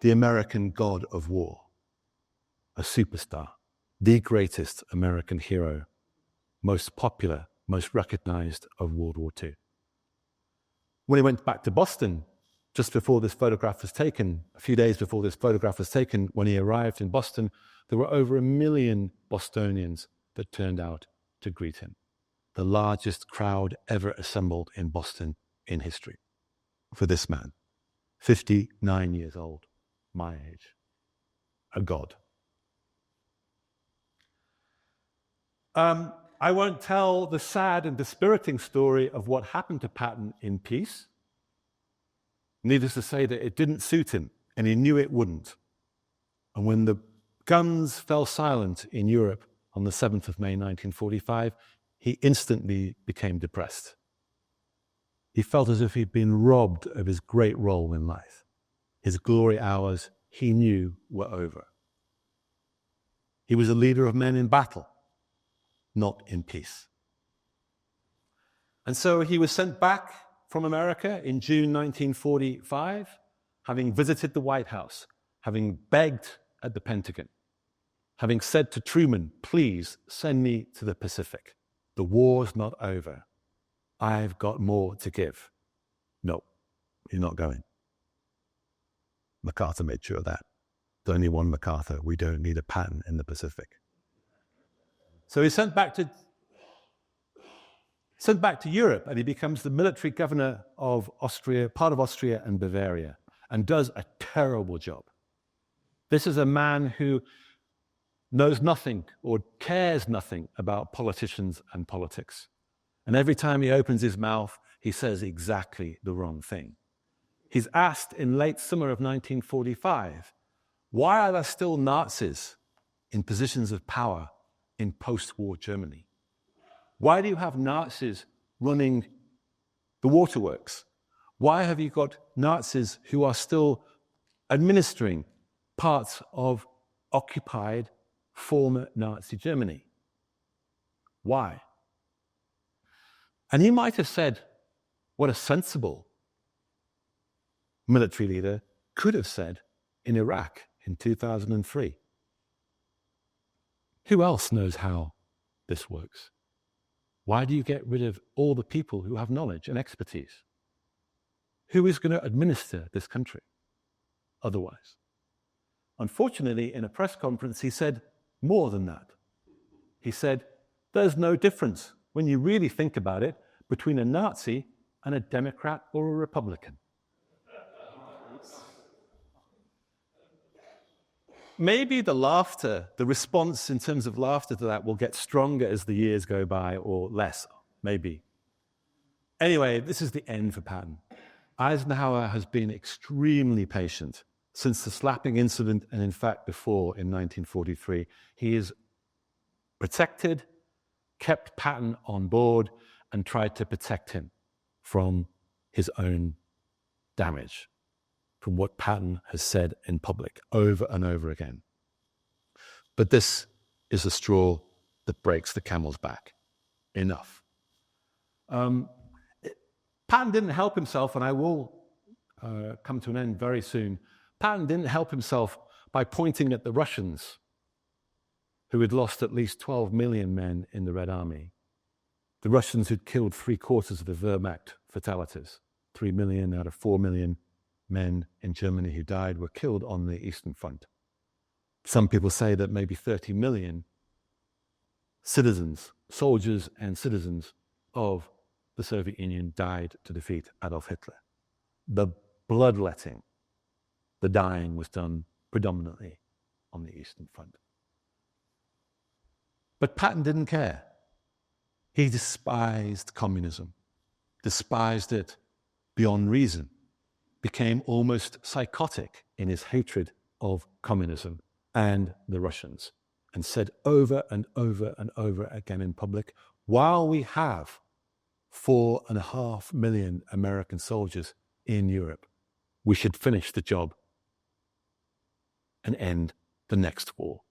B: The American god of war, a superstar, the greatest American hero, most popular, most recognized of World War II. When he went back to Boston, just before this photograph was taken, a few days before this photograph was taken, when he arrived in Boston, there were over 1 million Bostonians that turned out to greet him. The largest crowd ever assembled in Boston in history for this man, 59 years old, my age, a god. I won't tell the sad and dispiriting story of what happened to Patton in peace. Needless to say that it didn't suit him, and he knew it wouldn't. And when the guns fell silent in Europe on the 7th of May 1945, he instantly became depressed. He felt as if he'd been robbed of his great role in life. His glory hours, he knew, were over. He was a leader of men in battle, not in peace. And so he was sent back from America in June 1945, having visited the White House, having begged at the Pentagon, having said to Truman, please send me to the Pacific. The war's not over. I've got more to give. No, you're not going. MacArthur made sure of that. There's only one MacArthur. We don't need a Patton in the Pacific. So he's sent back to Europe, and he becomes the military governor of Austria, part of Austria and Bavaria, and does a terrible job. This is a man who knows nothing or cares nothing about politicians and politics. And every time he opens his mouth, he says exactly the wrong thing. He's asked in late summer of 1945, why are there still Nazis in positions of power in post-war Germany? Why do you have Nazis running the waterworks? Why have you got Nazis who are still administering parts of occupied former Nazi Germany? Why? And he might have said what a sensible military leader could have said in Iraq in 2003. Who else knows how this works? Why do you get rid of all the people who have knowledge and expertise? Who is going to administer this country otherwise? Unfortunately, in a press conference, he said more than that. He said, there's no difference, when you really think about it, between a Nazi and a Democrat or a Republican. Maybe the laughter, the response in terms of laughter to that will get stronger as the years go by, or less, maybe. Anyway, this is the end for Patton. Eisenhower has been extremely patient since the slapping incident, and in fact before in 1943. He has protected, kept Patton on board, and tried to protect him from his own damage, from what Patton has said in public over and over again. But this is the straw that breaks the camel's back. Enough. Patton didn't help himself, and I will come to an end very soon. Patton didn't help himself by pointing at the Russians, who had lost at least 12 million men in the Red Army. The Russians who'd killed 3/4 of the Wehrmacht fatalities. 3 million out of 4 million men in Germany who died were killed on the Eastern Front. Some people say that maybe 30 million citizens, soldiers and citizens of the Soviet Union died to defeat Adolf Hitler. The bloodletting, the dying was done predominantly on the Eastern Front. But Patton didn't care. He despised communism, despised it beyond reason, became almost psychotic in his hatred of communism and the Russians, and said over and over and over again in public, while we have 4.5 million American soldiers in Europe, we should finish the job and end the next war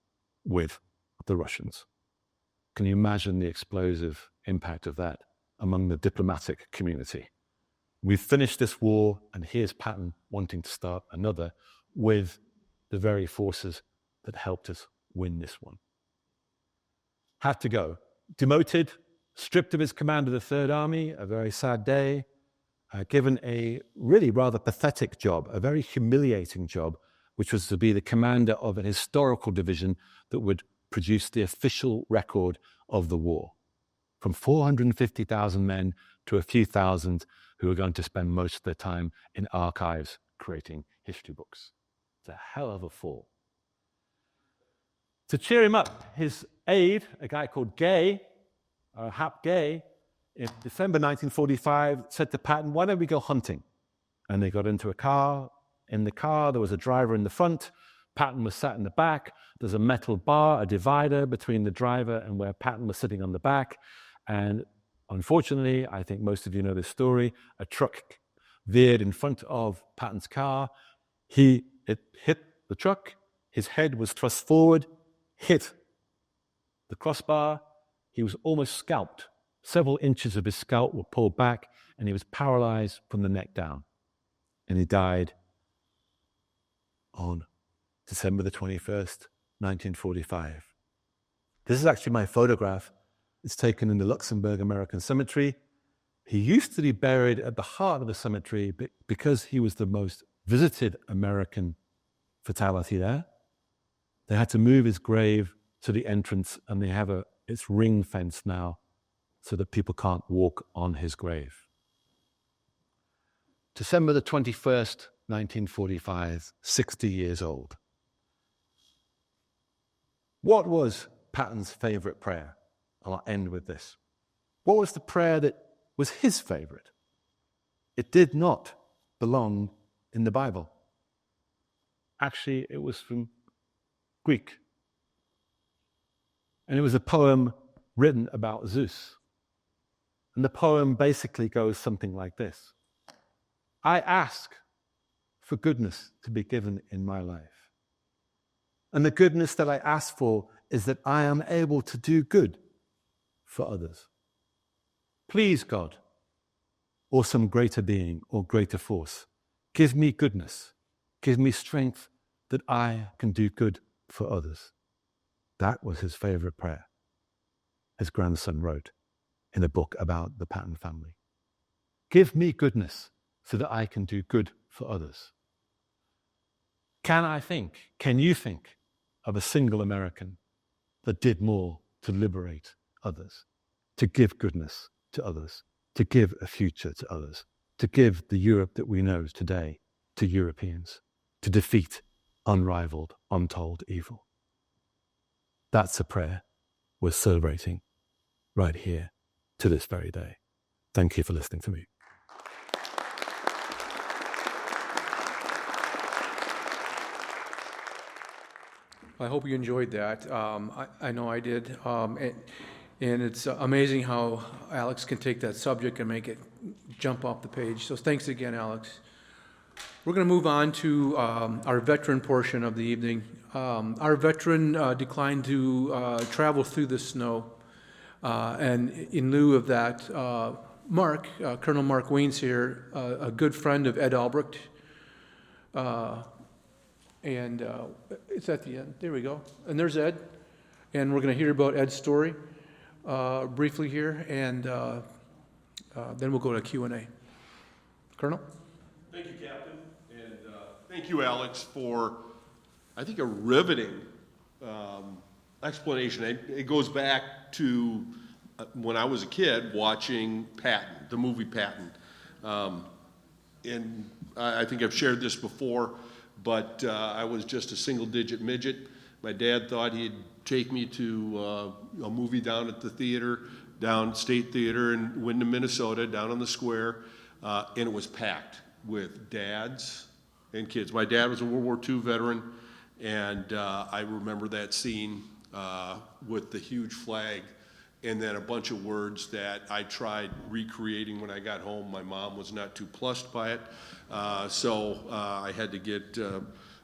B: with the Russians. Can you imagine the explosive impact of that among the diplomatic community? We've finished this war, and here's Patton wanting to start another with the very forces that helped us win this one. Had to go. Demoted, stripped of his command of the Third Army, a very sad day, given a really rather pathetic job, a very humiliating job, which was to be the commander of an historical division that would produce the official record of the war. From 450,000 men to a few thousand who are going to spend most of their time in archives creating history books. It's a hell of a fall. To cheer him up, his aide, a guy called Gay, Hap Gay, in December 1945, said to Patton, why don't we go hunting? And they got into a car. In the car, there was a driver in the front. Patton was sat in the back. There's a metal bar, a divider between the driver and where Patton was sitting on the back. And unfortunately, I think most of you know this story, a truck veered in front of Patton's car. It hit the truck. His head was thrust forward, hit the crossbar. He was almost scalped. Several inches of his scalp were pulled back, and he was paralyzed from the neck down. And he died on December the 21st, 1945. This is actually my photograph. It's taken in the Luxembourg American Cemetery. He used to be buried at the heart of the cemetery because he was the most visited American fatality there. They had to move his grave to the entrance, and they have it's ring fenced now so that people can't walk on his grave. December the 21st, 1945, 60 years old. What was Patton's favorite prayer? And I'll end with this. What was the prayer that was his favorite? It did not belong in the Bible. Actually, it was from Greek. And it was a poem written about Zeus. And the poem basically goes something like this. I ask for goodness to be given in my life. And the goodness that I ask for is that I am able to do good for others. Please, God, or some greater being or greater force, give me goodness, give me strength that I can do good for others. That was his favorite prayer. His grandson wrote in a book about the Patton family. Give me goodness so that I can do good for others. Can you think of a single American that did more to liberate others, to give goodness to others, to give a future to others, to give the Europe that we know today to Europeans, to defeat unrivaled, untold evil? That's a prayer we're celebrating right here to this very day. Thank you for listening to me.
A: I hope you enjoyed that. I know I did. And it's amazing how Alex can take that subject and make it jump off the page. So thanks again, Alex. We're going to move on to our veteran portion of the evening. Our veteran declined to travel through the snow. And in lieu of that, Colonel Mark Wayne's here, a good friend of Ed Albrecht. And it's at the end. There we go. And there's Ed. And we're going to hear about Ed's story briefly here, and then we'll go to Q&A. Colonel?
C: Thank you, Captain. And thank you, Alex, for, I think, a riveting explanation. It goes back to when I was a kid watching Patton, the movie Patton. And I think I've shared this before, but I was just a single-digit midget. My dad thought he'd take me to a movie down at the theater, down State Theater in Windham, Minnesota, down on the square, and it was packed with dads and kids. My dad was a World War II veteran, and I remember that scene with the huge flag and then a bunch of words that I tried recreating when I got home. My mom was not too plussed by it, so I had to get,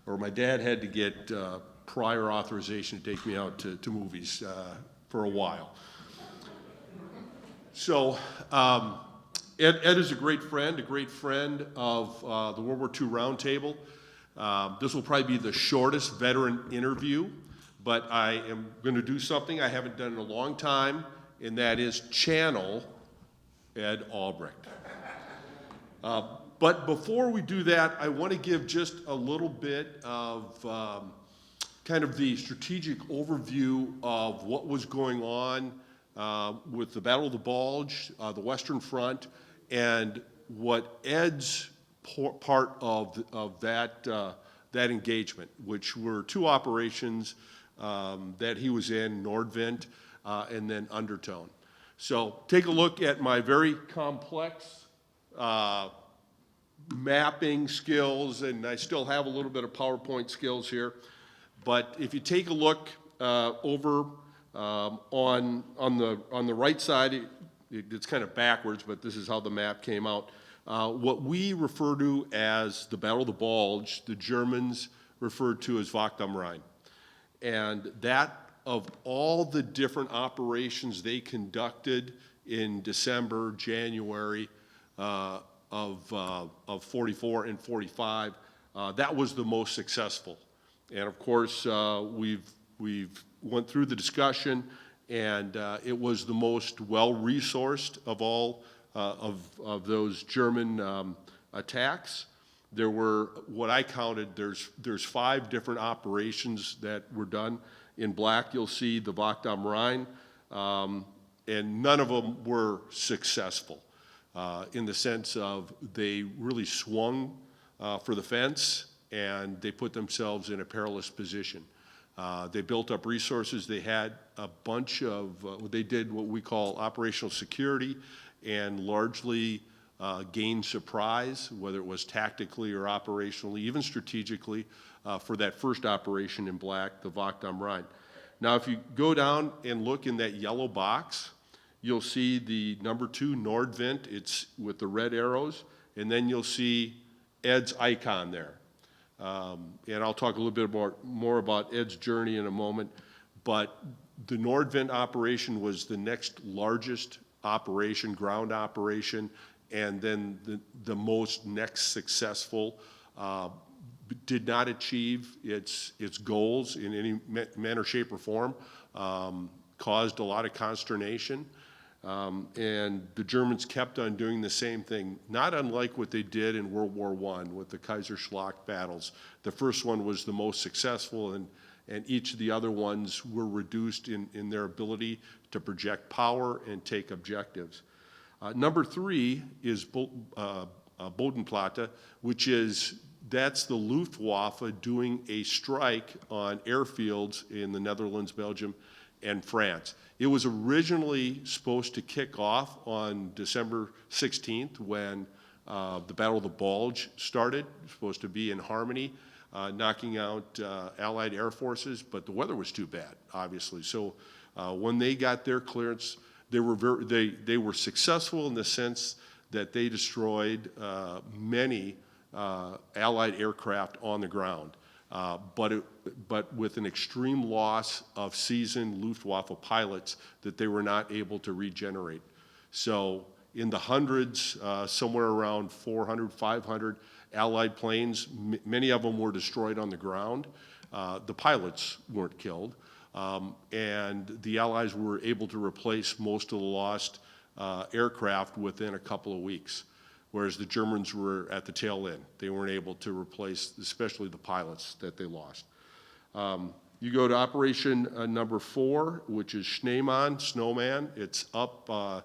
C: or my dad had to get prior authorization to take me out to movies for a while. So Ed is a great friend of the World War II Roundtable. This will probably be the shortest veteran interview, but I am going to do something I haven't done in a long time, and that is channel Ed Albrecht. But before we do that, I want to give just a little bit of kind of the strategic overview of what was going on with the Battle of the Bulge, the Western Front, and what Ed's part of that engagement, which were two operations that he was in, Nordwind and then Undertone. So take a look at my very complex mapping skills, and I still have a little bit of PowerPoint skills here. But if you take a look over on the right side, it's kind of backwards, but this is how the map came out. What we refer to as the Battle of the Bulge, the Germans referred to as Wacht am Rhein. And that, of all the different operations they conducted in December, January of 44 and 45, that was the most successful. And of course, we've went through the discussion, and it was the most well-resourced of all of those German attacks. There were, what I counted, there's 5 different operations that were done. In black, you'll see the Wacht am Rhein, and none of them were successful in the sense of they really swung for the fence, and they put themselves in a perilous position. They built up resources. They had a bunch of, they did what we call operational security and largely gained surprise, whether it was tactically or operationally, even strategically, for that first operation in black, the Wacht am Rhein. Now, if you go down and look in that yellow box, you'll see the number 2 Nordwind. It's with the red arrows, and then you'll see Ed's icon there. And I'll talk a little bit more about Ed's journey in a moment, but the Nordwind operation was the next largest operation, ground operation, and then the most next successful. Did not achieve its goals in any manner, shape, or form, caused a lot of consternation, and the Germans kept on doing the same thing, not unlike what they did in World War I with the Kaiserschlacht battles. The first one was the most successful, and each of the other ones were reduced in their ability to project power and take objectives. Number 3 is Bodenplatte, which is that's the Luftwaffe doing a strike on airfields in the Netherlands, Belgium, and France. It was originally supposed to kick off on December 16th when the Battle of the Bulge started. It was supposed to be in Harmony, knocking out Allied air forces, but the weather was too bad, obviously. So when they got their clearance, they were successful in the sense that they destroyed many Allied aircraft on the ground, but with an extreme loss of seasoned Luftwaffe pilots that they were not able to regenerate. So in the hundreds, somewhere around 400, 500 Allied planes, many of them were destroyed on the ground. The pilots weren't killed, and the Allies were able to replace most of the lost aircraft within a couple of weeks, whereas the Germans were at the tail end. They weren't able to replace, especially the pilots that they lost. You go to operation number 4, which is Schneemann, Snowman. It's up by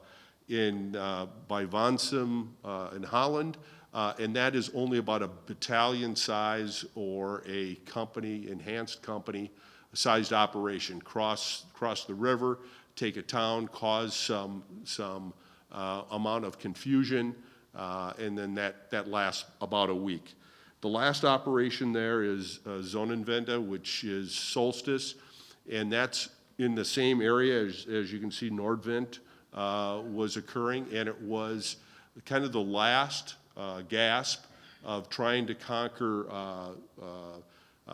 C: Vansum in Holland, and that is only about a battalion size or a company, enhanced company sized operation. Cross the river, take a town, cause some amount of confusion, and then that lasts about a week. The last operation there is Sonnenwende, which is solstice, and that's in the same area as you can see Nordwind was occurring, and it was kind of the last gasp of trying to conquer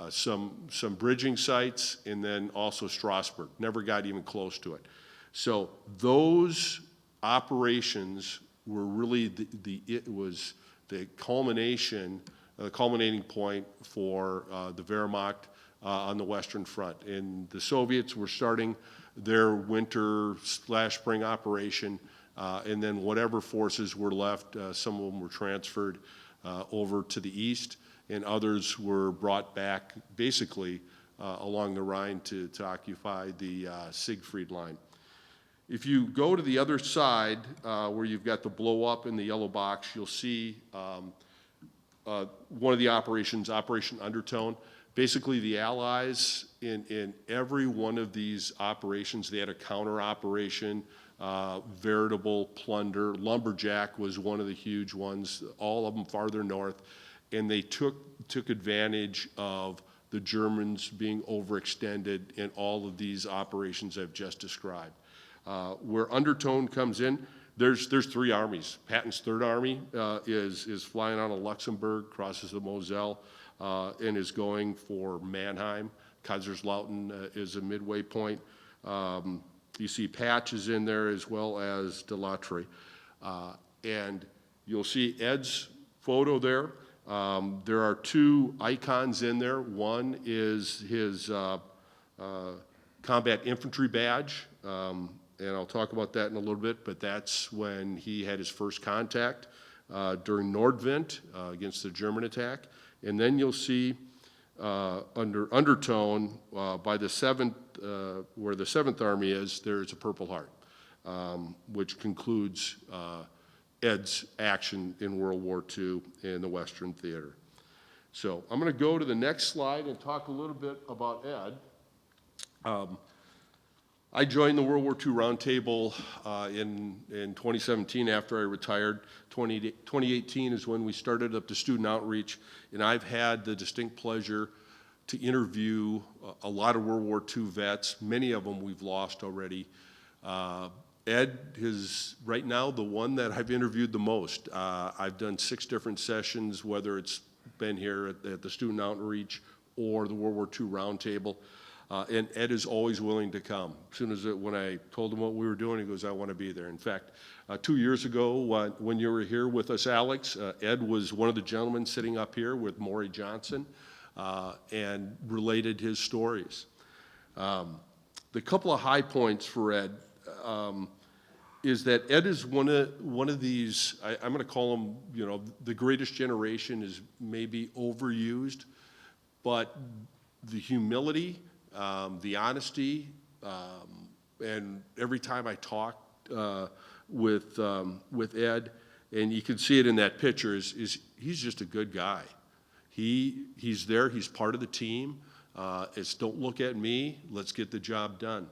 C: some bridging sites, and then also Strasbourg. Never got even close to it. So those operations were really the culminating point for the Wehrmacht on the Western Front. And the Soviets were starting their winter/spring operation, and then whatever forces were left, some of them were transferred over to the east, and others were brought back basically along the Rhine to occupy the Siegfried Line. If you go to the other side, where you've got the blow up in the yellow box, you'll see one of the operations, Operation Undertone. Basically, the Allies, in every one of these operations, they had a counter operation, veritable plunder. Lumberjack was one of the huge ones, all of them farther north, and they took advantage of the Germans being overextended in all of these operations I've just described. Where Undertone comes in, there's 3 armies. Patton's Third Army is flying out of Luxembourg, crosses the Moselle, and is going for Mannheim. Kaiserslautern is a midway point. You see Patch is in there as well as De Lattre. And you'll see Ed's photo there. There are 2 icons in there. One is his combat infantry badge, and I'll talk about that in a little bit, but that's when he had his first contact during Nordwind against the German attack. And then you'll see under Undertone, by the 7th, where the 7th Army is, there's a Purple Heart, which concludes Ed's action in World War II in the Western Theater. So I'm going to go to the next slide and talk a little bit about Ed. I joined the World War II Roundtable in 2017 after I retired. 2018 is when we started up the student outreach, and I've had the distinct pleasure to interview a lot of World War II vets. Many of them we've lost already. Ed is right now the one that I've interviewed the most. I've done 6 different sessions, whether it's been here at the student outreach or the World War II Roundtable. And Ed is always willing to come. As soon as when I told him what we were doing, he goes, I want to be there. In fact, 2 years ago, when you were here with us, Alex, Ed was one of the gentlemen sitting up here with Maury Johnson and related his stories. The couple of high points for Ed is that Ed is one of these, I'm going to call him, the greatest generation is maybe overused, but the humility, the honesty, and every time I talk with Ed, and you can see it in that picture, is he's just a good guy. He's there, he's part of the team. It's don't look at me, let's get the job done.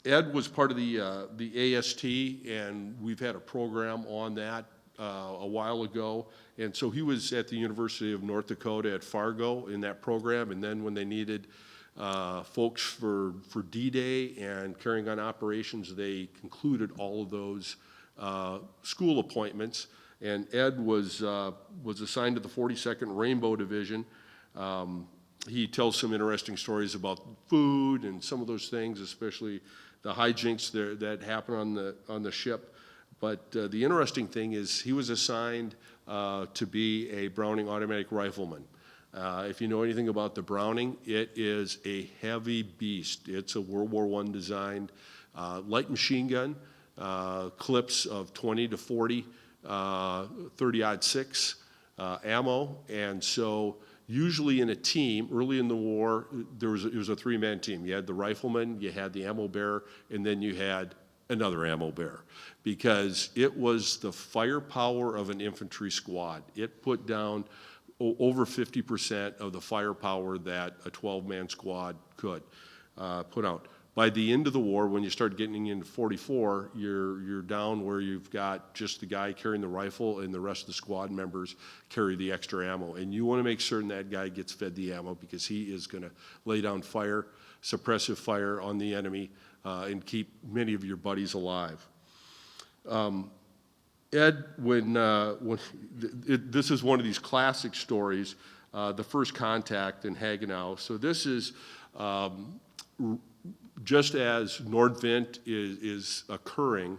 C: Ed was part of the AST, and we've had a program on that a while ago. And so he was at the University of North Dakota at Fargo in that program, and then when they needed folks for D-Day and carrying on operations, they concluded all of those school appointments. And Ed was assigned to the 42nd Rainbow Division. He tells some interesting stories about food and some of those things, especially the hijinks there that happen on the ship. But the interesting thing is he was assigned to be a Browning automatic rifleman. If you know anything about the Browning, it is a heavy beast. It's a World War I designed light machine gun, clips of 20 to 40, 30-06 ammo. And so usually in a team, early in the war, it was a 3-man team. You had the rifleman, you had the ammo bearer, and then you had another ammo bearer, because it was the firepower of an infantry squad. It put down over 50% of the firepower that a 12-man squad could put out. By the end of the war, when you start getting into 44, you're down where you've got just the guy carrying the rifle and the rest of the squad members carry the extra ammo. And you want to make certain that guy gets fed the ammo, because he is going to lay down fire, suppressive fire on the enemy, and keep many of your buddies alive. Ed, this is one of these classic stories, the first contact in Hagenau. So this is just as Nordvent is occurring,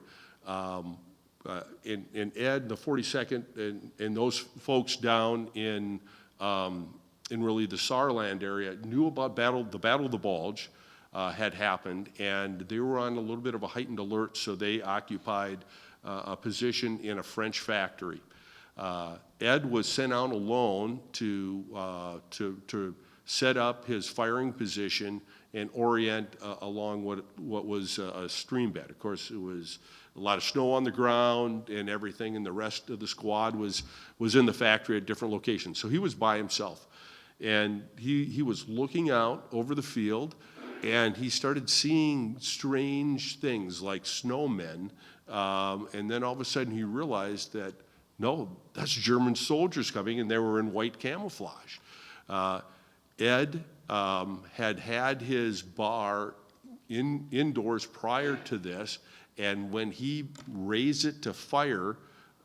C: in Ed, the 42nd, and those folks down in really the Saarland area knew about the Battle of the Bulge had happened, and they were on a little bit of a heightened alert, so they occupied a position in a French factory. Ed was sent out alone to set up his firing position and orient along what was a stream bed. Of course, it was a lot of snow on the ground and everything, and the rest of the squad was in the factory at different locations. So he was by himself, and he was looking out over the field, and he started seeing strange things like snowmen, and then all of a sudden he realized that, no, that's German soldiers coming, and they were in white camouflage. Ed had his bar indoors prior to this, and when he raised it to fire,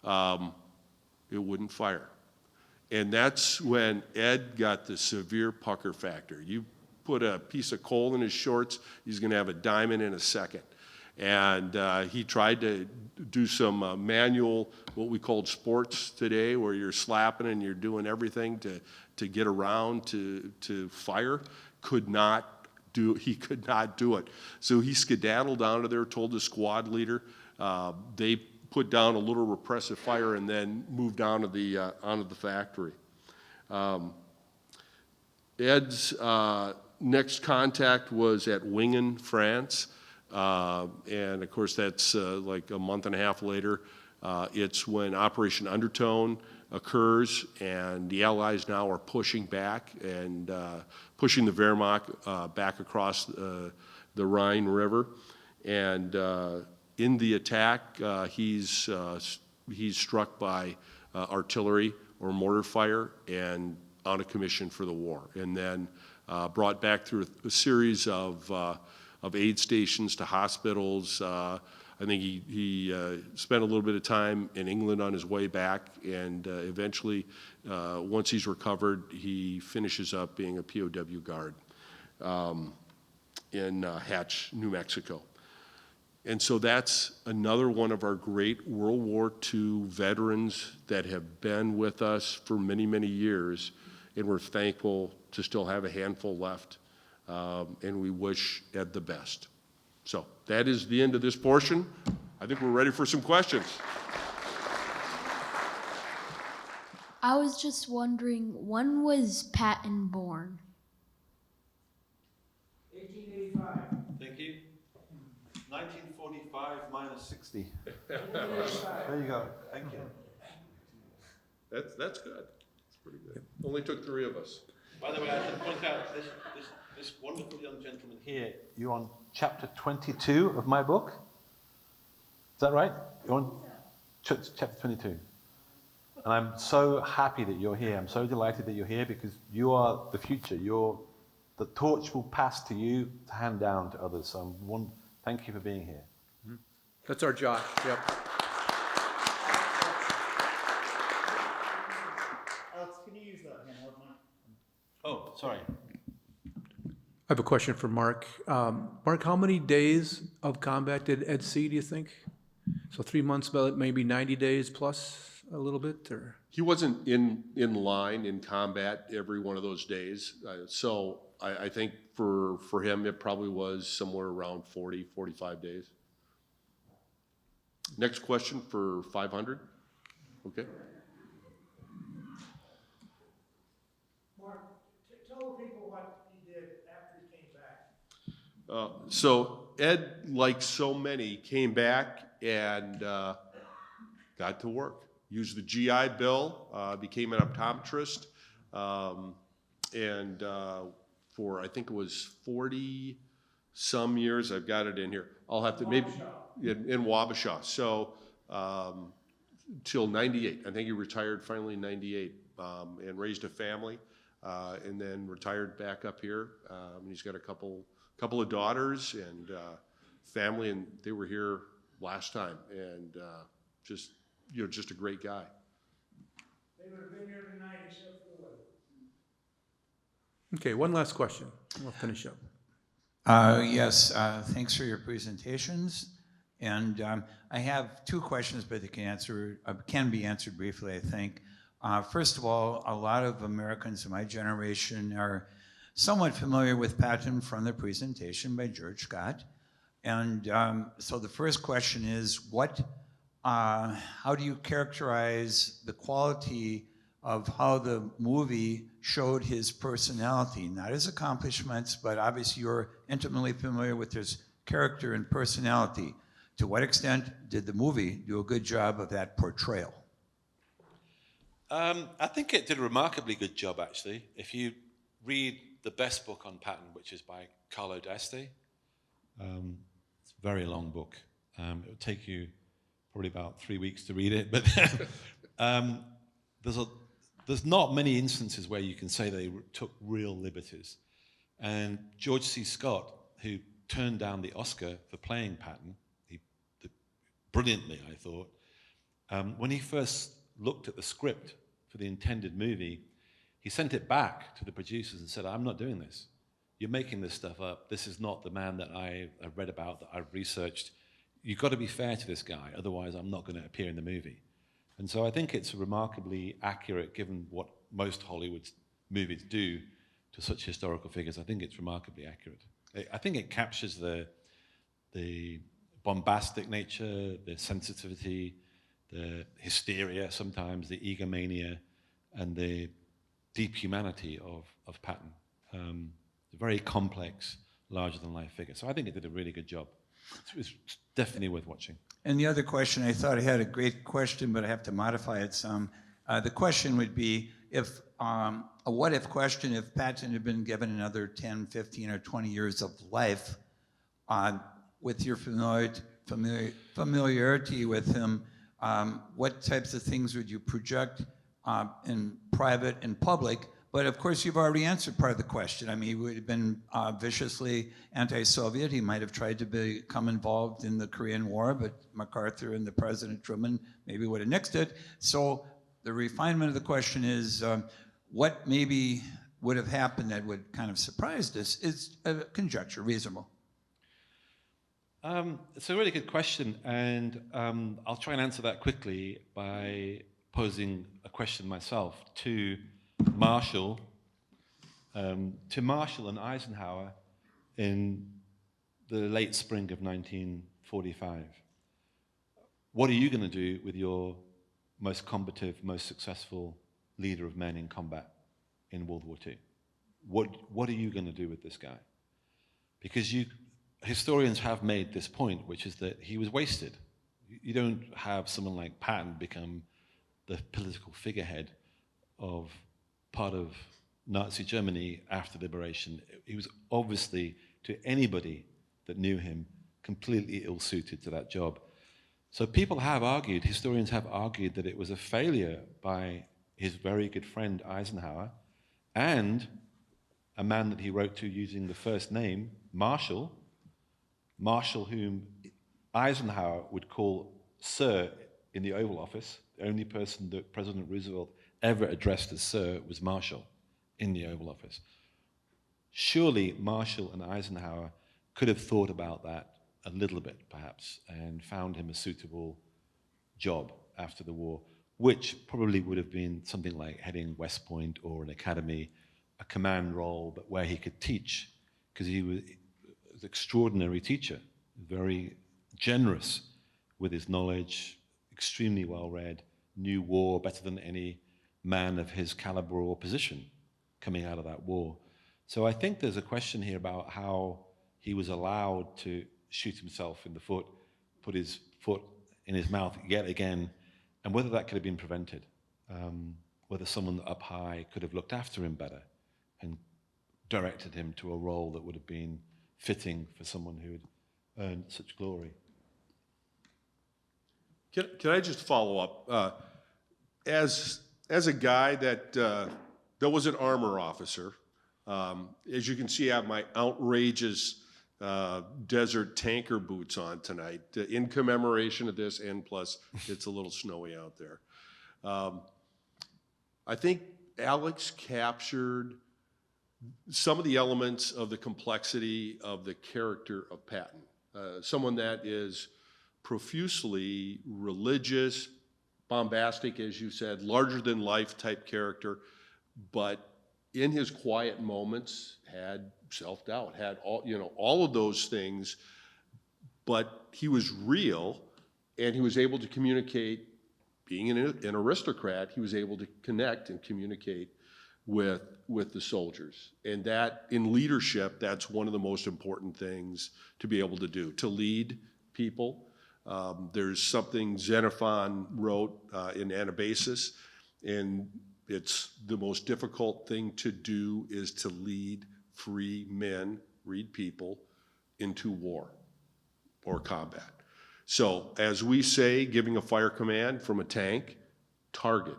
C: it wouldn't fire. And that's when Ed got the severe pucker factor. You put a piece of coal in his shorts, he's going to have a diamond in a second. And he tried to do some manual, what we called sports today, where you're slapping and you're doing everything to get around to fire. He could not do it. So he skedaddled out of there, told the squad leader. They put down a little repressive fire and then moved onto the factory. Ed's next contact was at Wingen, France. And of course, that's like a month and a half later. It's when Operation Undertone occurs, and the Allies now are pushing back and pushing the Wehrmacht back across the Rhine River. And in the attack, he's struck by artillery or mortar fire and out of commission for the war, and then brought back through a series of aid stations to hospitals. I think he spent a little bit of time in England on his way back, and eventually, once he's recovered, he finishes up being a POW guard in Hatch, New Mexico. And so that's another one of our great World War II veterans that have been with us for many, many years, and we're thankful to still have a handful left, and we wish Ed the best. So that is the end of this portion. I think we're ready for some questions.
D: I was just wondering, when was Patton born?
E: 1885.
B: Thank you. 1945 minus 60.
E: 1885.
B: There you go. Thank you.
C: That's good. That's pretty good. Only took 3 of us.
B: By the way, I should point out this wonderful young gentleman here. You're on chapter 22 of my book. Is that right? You're on chapter 22. And I'm so happy that you're here. I'm so delighted that you're here because you are the future. The torch will pass to you to hand down to others. So thank you for being here.
A: That's our Josh, yep.
E: Alex, can you use that handheld mic?
B: Oh, sorry.
A: I have a question for Mark. Mark, how many days of combat did Ed see, do you think? So 3 months, about maybe 90 days plus a little bit, or?
C: He wasn't in line in combat every one of those days. So I think for him, it probably was somewhere around 40, 45 days. Next question for 500. Okay.
E: Mark, tell people what he did after he came back.
C: So Ed, like so many, came back and got to work. Used the GI Bill, became an optometrist, and for I think it was 40 some years. I've got it in here. I'll have to maybe in Wabasha. So till 98. I think he retired finally in 98 and raised a family, and then retired back up here. He's got a couple of daughters and family, and they were here last time, and just a great guy.
E: They would have been here tonight except for the weather.
A: Okay, one last question. We'll finish up.
F: Yes, thanks for your presentations. And I have 2 questions, but they can be answered briefly, I think. First of all, a lot of Americans of my generation are somewhat familiar with Patton from the presentation by George Scott. And so the first question is, how do you characterize the quality of how the movie showed his personality? Not his accomplishments, but obviously you're intimately familiar with his character and personality. To what extent did the movie do a good job of that portrayal?
G: I think it did a remarkably good job, actually. If you read the best book on Patton, which is by Carlo D'Este, it's a very long book. It would take you probably about 3 weeks to read it, but there's not many instances where you can say they took real liberties. And George C. Scott, who turned down the Oscar for playing Patton, brilliantly, I thought, when he first looked at the script for the intended movie, he sent it back to the producers and said, I'm not doing this. You're making this stuff up. This is not the man that I've read about, that I've researched. You've got to be fair to this guy, otherwise I'm not going to appear in the movie. And so I think it's remarkably accurate, given what most Hollywood movies do to such historical figures. I think it's remarkably accurate. I think it captures the bombastic nature, the sensitivity, the hysteria sometimes, the egomania, and the deep humanity of Patton. A very complex, larger-than-life figure. So I think it did a really good job. It's definitely worth watching.
F: And the other question, I thought I had a great question, but I have to modify it some. The question would be, if a what-if question, if Patton had been given another 10, 15, or 20 years of life, with your familiarity with him, what types of things would you project in private and public? But of course, you've already answered part of the question. I mean, he would have been viciously anti-Soviet. He might have tried to become involved in the Korean War, but MacArthur and the President Truman maybe would have nixed it. So the refinement of the question is, what maybe would have happened that would kind of surprised us is a conjecture, reasonable.
G: It's a really good question, and I'll try and answer that quickly by posing a question myself to Marshall and Eisenhower in the late spring of 1945. What are you going to do with your most combative, most successful leader of men in combat in World War II? What are you going to do with this guy? Because historians have made this point, which is that he was wasted. You don't have someone like Patton become the political figurehead of part of Nazi Germany after liberation. He was obviously, to anybody that knew him, completely ill-suited to that job. So people have argued, historians have argued, that it was a failure by his very good friend Eisenhower and a man that he wrote to using the first name, Marshall, whom Eisenhower would call Sir in the Oval Office. The only person that President Roosevelt ever addressed as Sir was Marshall in the Oval Office. Surely Marshall and Eisenhower could have thought about that a little bit, perhaps, and found him a suitable job after the war, which probably would have been something like heading West Point or an academy, a command role, but where he could teach, because he was an extraordinary teacher, very generous with his knowledge, extremely well-read, knew war better than any man of his caliber or position coming out of that war. So I think there's a question here about how he was allowed to shoot himself in the foot, put his foot in his mouth yet again, and whether that could have been prevented, whether someone up high could have looked after him better and directed him to a role that would have been fitting for someone who had earned such glory.
C: Can I just follow up? As a guy that was an armor officer, as you can see, I have my outrageous desert tanker boots on tonight in commemoration of this, and plus it's a little snowy out there. I think Alex captured some of the elements of the complexity of the character of Patton. Someone that is profusely religious, bombastic, as you said, larger than life type character, but in his quiet moments had self-doubt, had all of those things, but he was real, and he was able to communicate. Being an aristocrat, he was able to connect and communicate with the soldiers. And that, in leadership, that's one of the most important things to be able to do, to lead people. There's something Xenophon wrote in Anabasis, and it's the most difficult thing to do is to lead free men, read people, into war or combat. So, as we say, giving a fire command from a tank, target,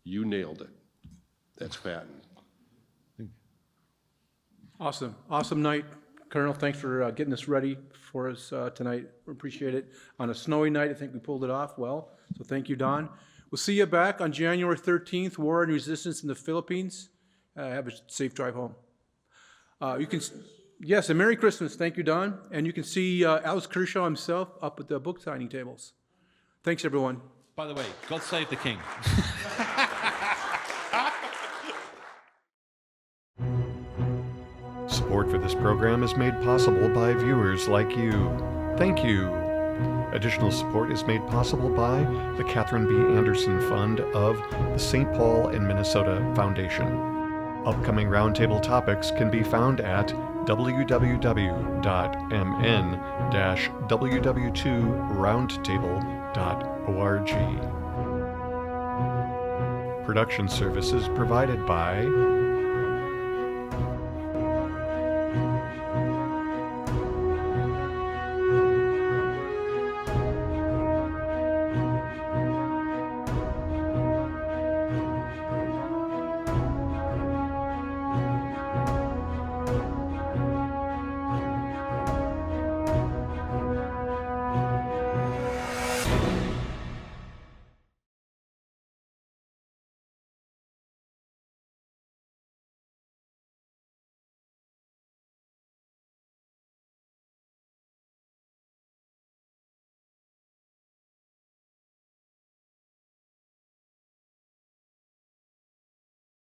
C: you nailed it. That's Patton.
A: Awesome. Awesome night, Colonel. Thanks for getting this ready for us tonight. We appreciate it. On a snowy night, I think we pulled it off well. So thank you, Don. We'll see you back on January 13th, War and Resistance in the Philippines. Have a safe drive home. Yes, and Merry Christmas. Thank you, Don. And you can see Alex Kershaw himself up at the book signing tables. Thanks, everyone.
G: By the way, God save the king.
H: Support for this program is made possible by viewers like you. Thank you. Additional support is made possible by the Catherine B. Anderson Fund of the St. Paul and Minnesota Foundation. Upcoming roundtable topics can be found at www.mn-ww2roundtable.org. Production services provided by